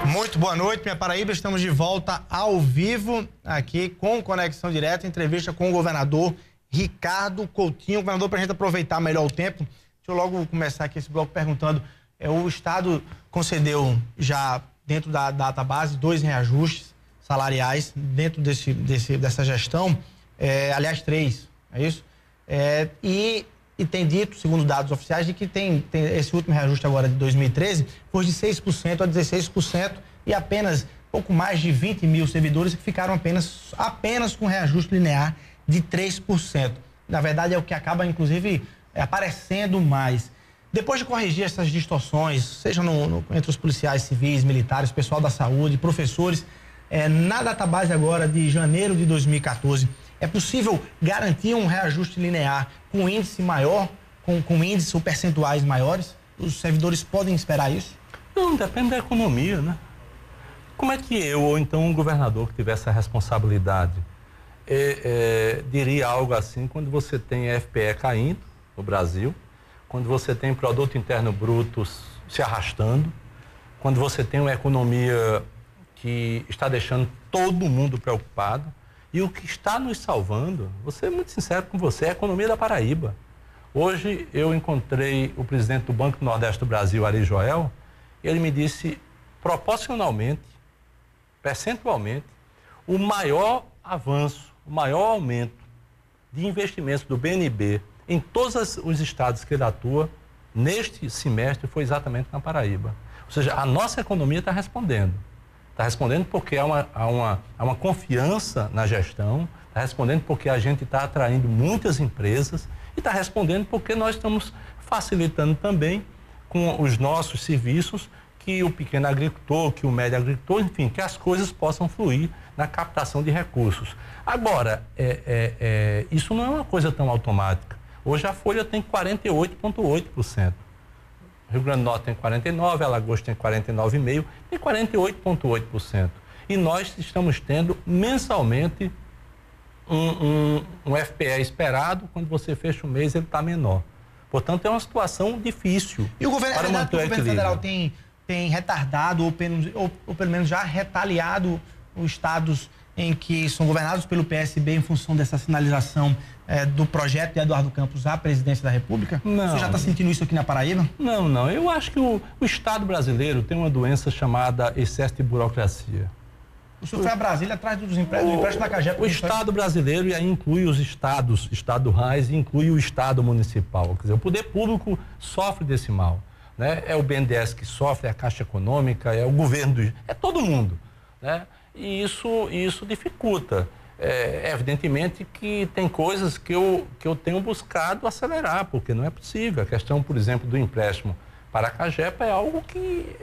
Muito boa noite, minha Paraíba. Estamos de volta ao vivo aqui com Conexão Direta, entrevista com o governador Ricardo Coutinho. Governador, para a gente aproveitar melhor o tempo, deixa eu logo começar aqui esse bloco perguntando, o Estado concedeu já dentro da database 2 reajustes salariais dentro dessa gestão, aliás 3, é isso? E tem dito, segundo dados oficiais, de que tem esse último reajuste agora de 2013, foi de 6% a 16% e apenas pouco mais de 20 mil servidores que ficaram apenas com reajuste linear de 3%. Na verdade, é o que acaba, inclusive, aparecendo mais. Depois de corrigir essas distorções, seja entre os policiais civis, militares, pessoal da saúde, professores, na database agora de janeiro de 2014, é possível garantir um reajuste linear com índice maior, com índices ou percentuais maiores? Os servidores podem esperar isso? Não, depende da economia, né? Como é que eu, ou então um governador que tivesse a responsabilidade, diria algo assim quando você tem FPE caindo no Brasil, quando você tem produto interno bruto se arrastando, quando você tem uma economia que está deixando todo mundo preocupado, e o que está nos salvando, vou ser muito sincero com você, é a economia da Paraíba. Hoje eu encontrei o presidente do Banco do Nordeste do Brasil, Ari Joel, e ele me disse proporcionalmente, percentualmente, o maior avanço, o maior aumento de investimentos do BNB em todos os estados que ele atua neste semestre foi exatamente na Paraíba. Ou seja, a nossa economia está respondendo. Está respondendo porque há uma confiança na gestão, está respondendo porque a gente está atraindo muitas empresas e está respondendo porque nós estamos facilitando também com os nossos serviços que o pequeno agricultor, que o médio agricultor, enfim, que as coisas possam fluir na captação de recursos. Agora, isso não é uma coisa tão automática. Hoje a Folha tem 48,8%. Rio Grande do Norte tem 49%, Alagoas tem 49,5%, tem 48,8%. E nós estamos tendo mensalmente um FPE esperado, quando você fecha o mês ele está menor. Portanto, é uma situação difícil. E o governo federal tem retardado ou pelo menos já retaliado os estados em que são governados pelo PSB em função dessa sinalização do projeto de Eduardo Campos à presidência da República? Não. Você já está sentindo isso aqui na Paraíba? Não. Eu acho que o Estado brasileiro tem uma doença chamada excesso de burocracia. O senhor foi a Brasília atrás dos empréstimos da Cagepa. O Estado brasileiro, e aí inclui os estados estaduais e inclui o Estado municipal. Quer dizer, o poder público sofre desse mal, né? É o BNDES que sofre, é a Caixa Econômica, é o governo, é todo mundo, né? E isso dificulta. Evidentemente que tem coisas que eu tenho buscado acelerar, porque não é possível. A questão, por exemplo, do empréstimo para a Cagepa é algo que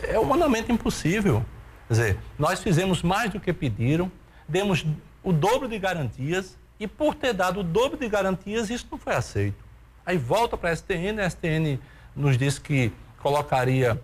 é humanamente impossível. Quer dizer, nós fizemos mais do que pediram, demos o dobro de garantias e por ter dado o dobro de garantias, isso não foi aceito. Aí volta para a STN nos disse que colocaria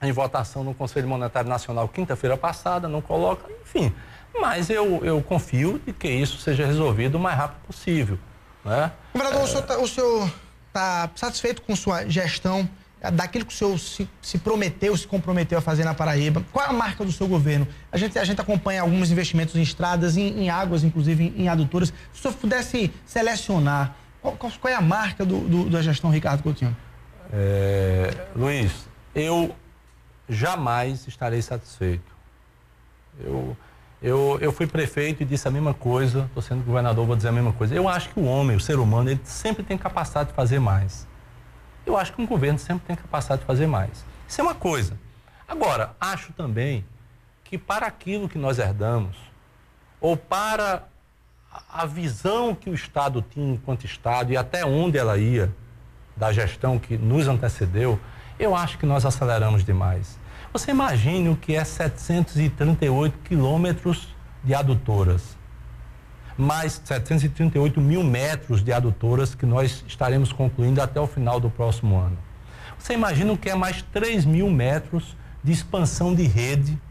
em votação no Conselho Monetário Nacional quinta-feira passada, não coloca, enfim. Mas eu confio de que isso seja resolvido o mais rápido possível, né? Governador, o senhor está satisfeito com sua gestão daquilo que o senhor se prometeu, se comprometeu a fazer na Paraíba? Qual é a marca do seu governo? A gente acompanha alguns investimentos em estradas, em águas, inclusive em adutoras. Se o senhor pudesse selecionar, qual é a marca da gestão Ricardo Coutinho? Luiz, eu jamais estarei satisfeito. Eu fui prefeito e disse a mesma coisa, estou sendo governador, vou dizer a mesma coisa. Eu acho que o homem, o ser humano, ele sempre tem capacidade de fazer mais. Eu acho que um governo sempre tem capacidade de fazer mais. Isso é uma coisa. Agora, acho também que para aquilo que nós herdamos, ou para a visão que o Estado tinha enquanto Estado e até onde ela ia, da gestão que nos antecedeu, eu acho que nós aceleramos demais. Você imagine o que é 738 quilômetros de adutoras, mais 738 mil metros de adutoras que nós estaremos concluindo até o final do próximo ano. Você imagina o que é mais 3 mil metros de expansão de rede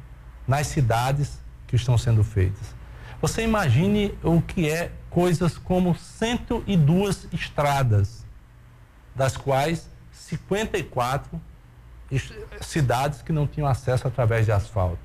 nas cidades que estão sendo feitas. Você imagine o que é coisas como 102 estradas, das quais 54 cidades que não tinham acesso através de asfalto.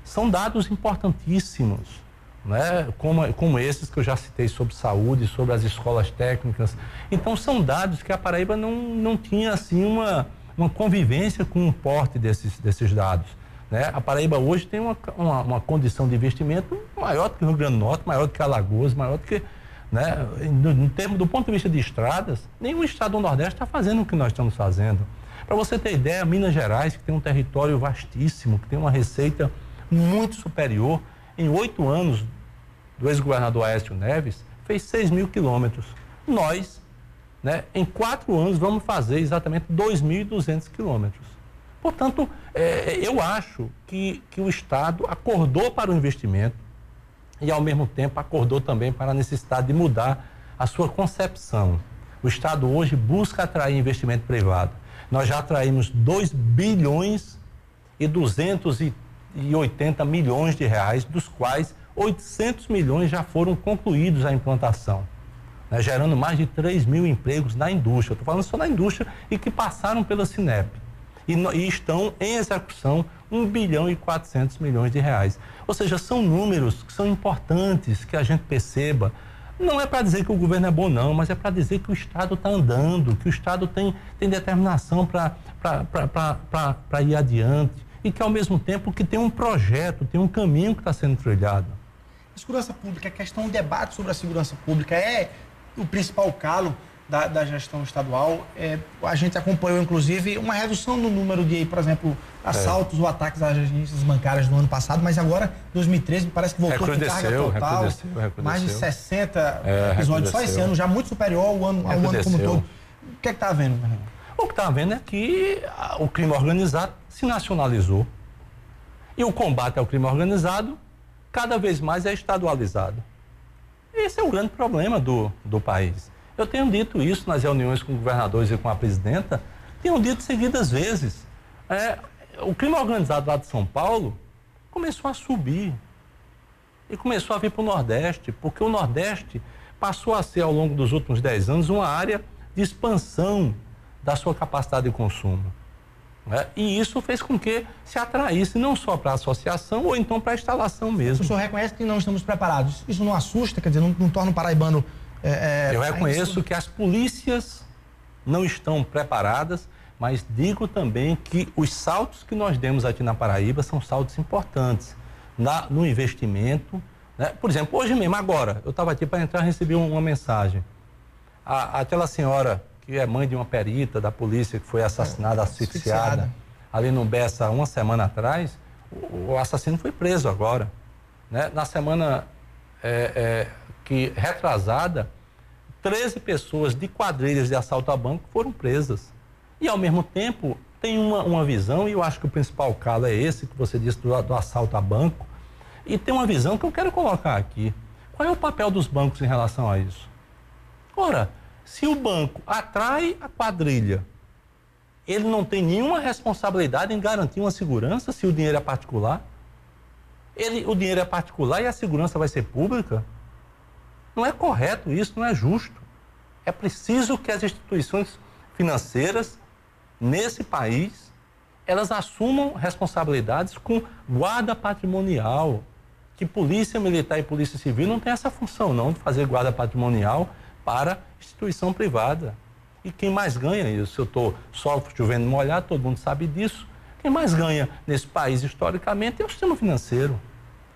São dados importantíssimos, né? Como esses que eu já citei sobre saúde, sobre as escolas técnicas. Então são dados que a Paraíba não tinha assim uma convivência com o porte desses dados, né? A Paraíba hoje tem uma condição de investimento maior do que o Rio Grande do Norte, maior do que Alagoas, maior do que, né? Do ponto de vista de estradas, nenhum estado do Nordeste está fazendo o que nós estamos fazendo. Para você ter ideia, Minas Gerais, que tem um território vastíssimo, que tem uma receita muito superior, em 8 anos do ex-governador Aécio Neves, fez 6 mil quilômetros. Nós, né, em 4 anos, vamos fazer exatamente 2.200 quilômetros. Portanto, eu acho que o Estado acordou para o investimento e, ao mesmo tempo, acordou também para a necessidade de mudar a sua concepção. O Estado hoje busca atrair investimento privado. Nós já atraímos 2 bilhões e 280 milhões de reais, dos quais 800 milhões já foram concluídos a implantação, né, gerando mais de 3 mil empregos na indústria. Estou falando só na indústria e que passaram pela Sinep. E estão em execução 1 bilhão e 400 milhões de reais. Ou seja, são números que são importantes que a gente perceba. Não é para dizer que o governo é bom, não, mas é para dizer que o Estado está andando, que o Estado tem determinação para ir adiante e que, ao mesmo tempo, que tem um projeto, tem um caminho que está sendo trilhado. A segurança pública, a questão, o debate sobre a segurança pública é o principal calo da gestão estadual. A gente acompanhou, inclusive, uma redução no número de, por exemplo, assaltos ou ataques às agências bancárias no ano passado, mas agora, 2013, parece que voltou com carga total. Recrudesceu. Mais de 60 episódios só esse ano, já muito superior ao ano como um todo. O que é que está havendo, Fernando? O que está havendo é que o crime organizado se nacionalizou. E o combate ao crime organizado cada vez mais é estadualizado. Esse é o grande problema do país. Eu tenho dito isso nas reuniões com governadores e com a presidenta, tenho dito seguidas vezes. O crime organizado lá de São Paulo começou a subir e começou a vir para o Nordeste, porque o Nordeste passou a ser, ao longo dos últimos 10 anos, uma área de expansão da sua capacidade de consumo. E isso fez com que se atraísse não só para a associação ou então para a instalação mesmo. O senhor reconhece que não estamos preparados? Isso não assusta? Quer dizer, não torna o paraibano... Eu reconheço que as polícias não estão preparadas, mas digo também que os saltos que nós demos aqui na Paraíba são saltos importantes no investimento, né? Por exemplo, hoje mesmo, agora, eu estava aqui para entrar e recebi uma mensagem. Aquela senhora que é mãe de uma perita da polícia que foi assassinada, asfixiada, ali no Bessa, 1 semana atrás, o assassino foi preso agora, né? Na semana retrasada, 13 pessoas de quadrilhas de assalto a banco foram presas. E, ao mesmo tempo, tem uma visão, e eu acho que o principal calo é esse que você disse do assalto a banco, e tem uma visão que eu quero colocar aqui. Qual é o papel dos bancos em relação a isso? Ora, se o banco atrai a quadrilha, ele não tem nenhuma responsabilidade em garantir uma segurança se o dinheiro é particular? O dinheiro é particular e a segurança vai ser pública? Não é correto isso, não é justo. É preciso que as instituições financeiras nesse país, elas assumam responsabilidades com guarda patrimonial, que polícia militar e polícia civil não tem essa função não, de fazer guarda patrimonial para instituição privada. E quem mais ganha isso? Eu estou só chovendo molhado, todo mundo sabe disso. Quem mais ganha nesse país historicamente é o sistema financeiro.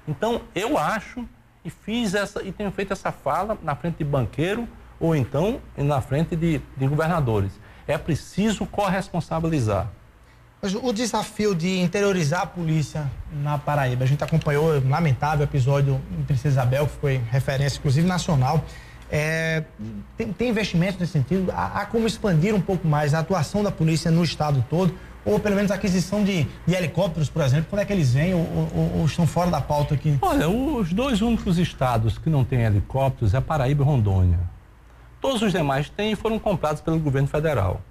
Então, eu acho e tenho feito essa fala na frente de banqueiro ou então na frente de governadores. É preciso corresponsabilizar. Mas o desafio de interiorizar a polícia na Paraíba, a gente acompanhou um lamentável episódio em Princesa Isabel, que foi referência, inclusive, nacional. Tem investimento nesse sentido? Há como expandir um pouco mais a atuação da polícia no estado todo? Ou pelo menos a aquisição de helicópteros, por exemplo? Quando é que eles vêm ou estão fora da pauta aqui? Olha, os dois únicos estados que não têm helicópteros é Paraíba e Rondônia. Todos os demais têm e foram comprados pelo governo federal.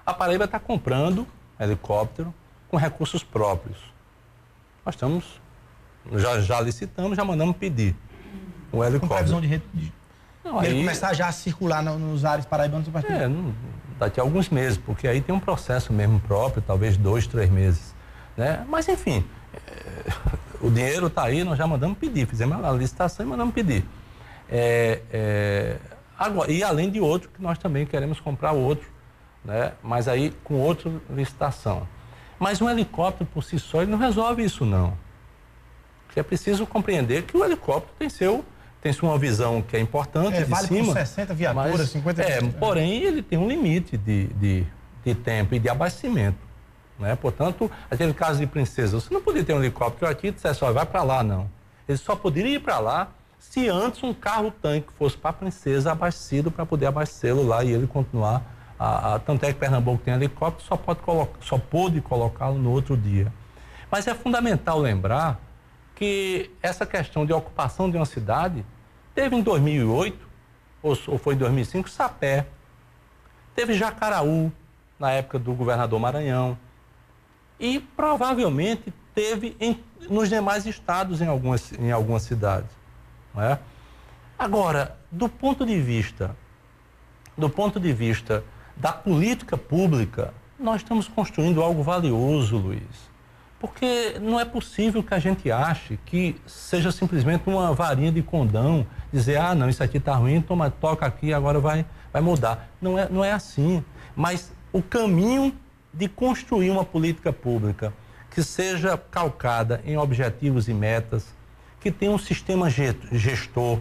A Paraíba está comprando helicóptero com recursos próprios. Nós estamos, já licitamos, já mandamos pedir o helicóptero. Com previsão de ele começar já a circular nos ares paraibanos do partido? Daqui a alguns meses, porque aí tem um processo mesmo próprio, talvez 2, 3 meses. Né? Mas, enfim, o dinheiro está aí, nós já mandamos pedir, fizemos a licitação e mandamos pedir. Agora, e além de outro, que nós também queremos comprar outro, né? Mas aí com outra licitação. Mas um helicóptero por si só ele não resolve isso não. Porque é preciso compreender que o helicóptero tem sua visão que é importante de vale cima. Por 60 viaturas, mas, 50 porém ele tem um limite de tempo e de abastecimento. Né? Portanto, aquele caso de Princesa, você não podia ter um helicóptero aqui e dissesse, vai para lá, não. Ele só poderia ir para lá se antes um carro-tanque fosse para a Princesa abastecido para poder abastecê-lo lá e ele continuar. Tanto é que Pernambuco tem helicóptero, só pôde colocá-lo no outro dia. Mas é fundamental lembrar que essa questão de ocupação de uma cidade teve em 2008, ou foi em 2005, Sapé. Teve Jacaraú, na época do governador Maranhão. E provavelmente teve nos demais estados, em algumas cidades. Não é? Agora, do ponto de vista da política pública, nós estamos construindo algo valioso, Luiz. Porque não é possível que a gente ache que seja simplesmente uma varinha de condão, dizer, não, isso aqui está ruim, toca aqui, agora vai mudar. Não é assim. Mas o caminho de construir uma política pública que seja calcada em objetivos e metas, que tenha um sistema gestor,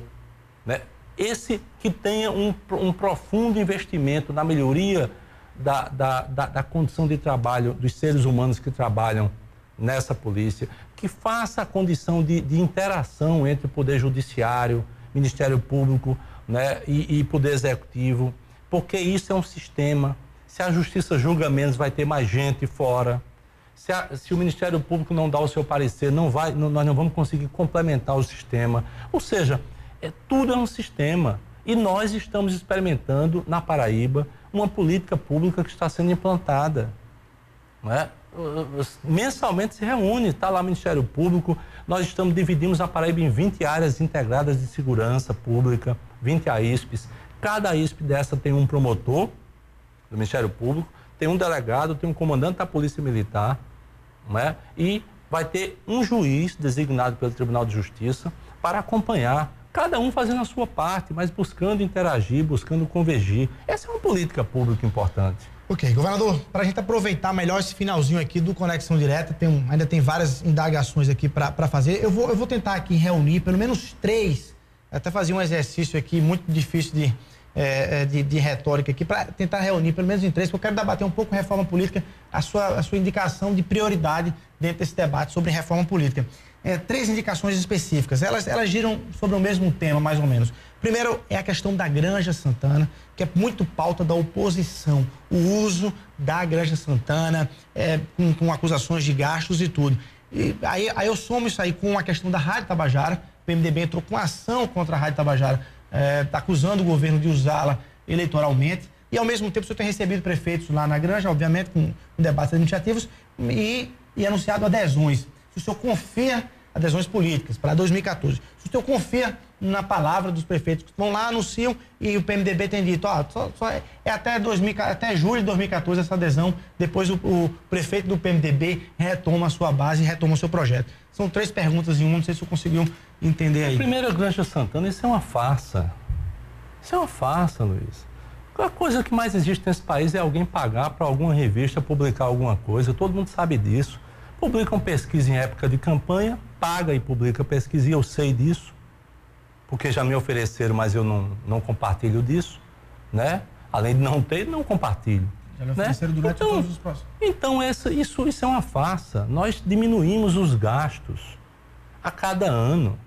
né? Esse que tenha um profundo investimento na melhoria da condição de trabalho dos seres humanos que trabalham nessa polícia, que faça a condição de interação entre o Poder Judiciário, Ministério Público, né, e Poder Executivo, porque isso é um sistema. Se a Justiça julga menos, vai ter mais gente fora. Se o Ministério Público não dá o seu parecer, nós não vamos conseguir complementar o sistema. Ou seja, tudo é um sistema. E nós estamos experimentando, na Paraíba, uma política pública que está sendo implantada. Não é? Mensalmente se reúne, está lá o Ministério Público, nós dividimos a Paraíba em 20 áreas integradas de segurança pública, 20 AISPs. Cada AISP dessa tem um promotor do Ministério Público, tem um delegado, tem um comandante da Polícia Militar, não é? E vai ter um juiz designado pelo Tribunal de Justiça para acompanhar, cada um fazendo a sua parte, mas buscando interagir, buscando convergir. Essa é uma política pública importante. Ok, governador, para a gente aproveitar melhor esse finalzinho aqui do Conexão Direta, ainda tem várias indagações aqui para fazer. Eu vou tentar aqui reunir pelo menos 3, até fazer um exercício aqui muito difícil de retórica aqui, para tentar reunir pelo menos em 3, porque eu quero debater um pouco reforma política, a sua indicação de prioridade dentro desse debate sobre reforma política. 3 indicações específicas, elas giram sobre o mesmo tema, mais ou menos. Primeiro é a questão da Granja Santana, que é muito pauta da oposição, o uso da Granja Santana, com acusações de gastos e tudo. E aí eu somo isso aí com a questão da Rádio Tabajara. O PMDB entrou com ação contra a Rádio Tabajara, acusando o governo de usá-la eleitoralmente. E ao mesmo tempo o senhor tem recebido prefeitos lá na Granja, obviamente, com debates administrativos e anunciado adesões. Se o senhor confia adesões políticas para 2014. O senhor confia na palavra dos prefeitos que vão lá, anunciam e o PMDB tem dito, é até julho de 2014 essa adesão, depois o prefeito do PMDB retoma a sua base e retoma o seu projeto. São 3 perguntas em uma, não sei se o senhor conseguiu entender aí. Primeiro, Granja Santana, isso é uma farsa. Isso é uma farsa, Luiz. A coisa que mais existe nesse país é alguém pagar para alguma revista publicar alguma coisa, todo mundo sabe disso. Publicam pesquisa em época de campanha, paga e publica pesquisa, e eu sei disso, porque já me ofereceram, mas eu não compartilho disso, né? Além de não ter, não compartilho. Já me ofereceram durante todos os próximos. Então, isso é uma farsa. Nós diminuímos os gastos a cada ano.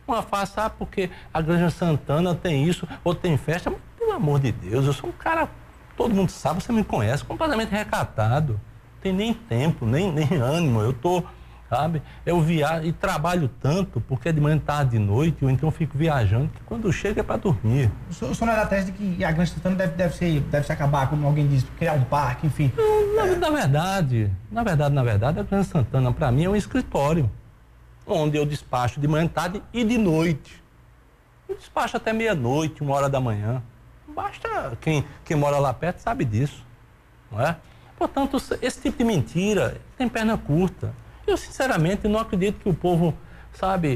Uma farsa, porque a Granja Santana tem isso, ou tem festa. Mas, pelo amor de Deus, eu sou um cara, todo mundo sabe, você me conhece, completamente recatado. Não tem nem tempo, nem ânimo. Eu tô, sabe? Eu viajo e trabalho tanto, porque é de manhã, tarde, de noite, ou então eu fico viajando, que quando chega é para dormir. O senhor não é da tese de que a Granja Santana deve se acabar, como alguém disse, criar um parque, enfim. Na verdade, a Granja Santana, para mim, é um escritório, onde eu despacho de manhã, tarde e de noite. Eu despacho até meia-noite, 1h da manhã. Basta, quem mora lá perto sabe disso, não é? Portanto, esse tipo de mentira tem perna curta. Eu, sinceramente, não acredito que o povo, sabe,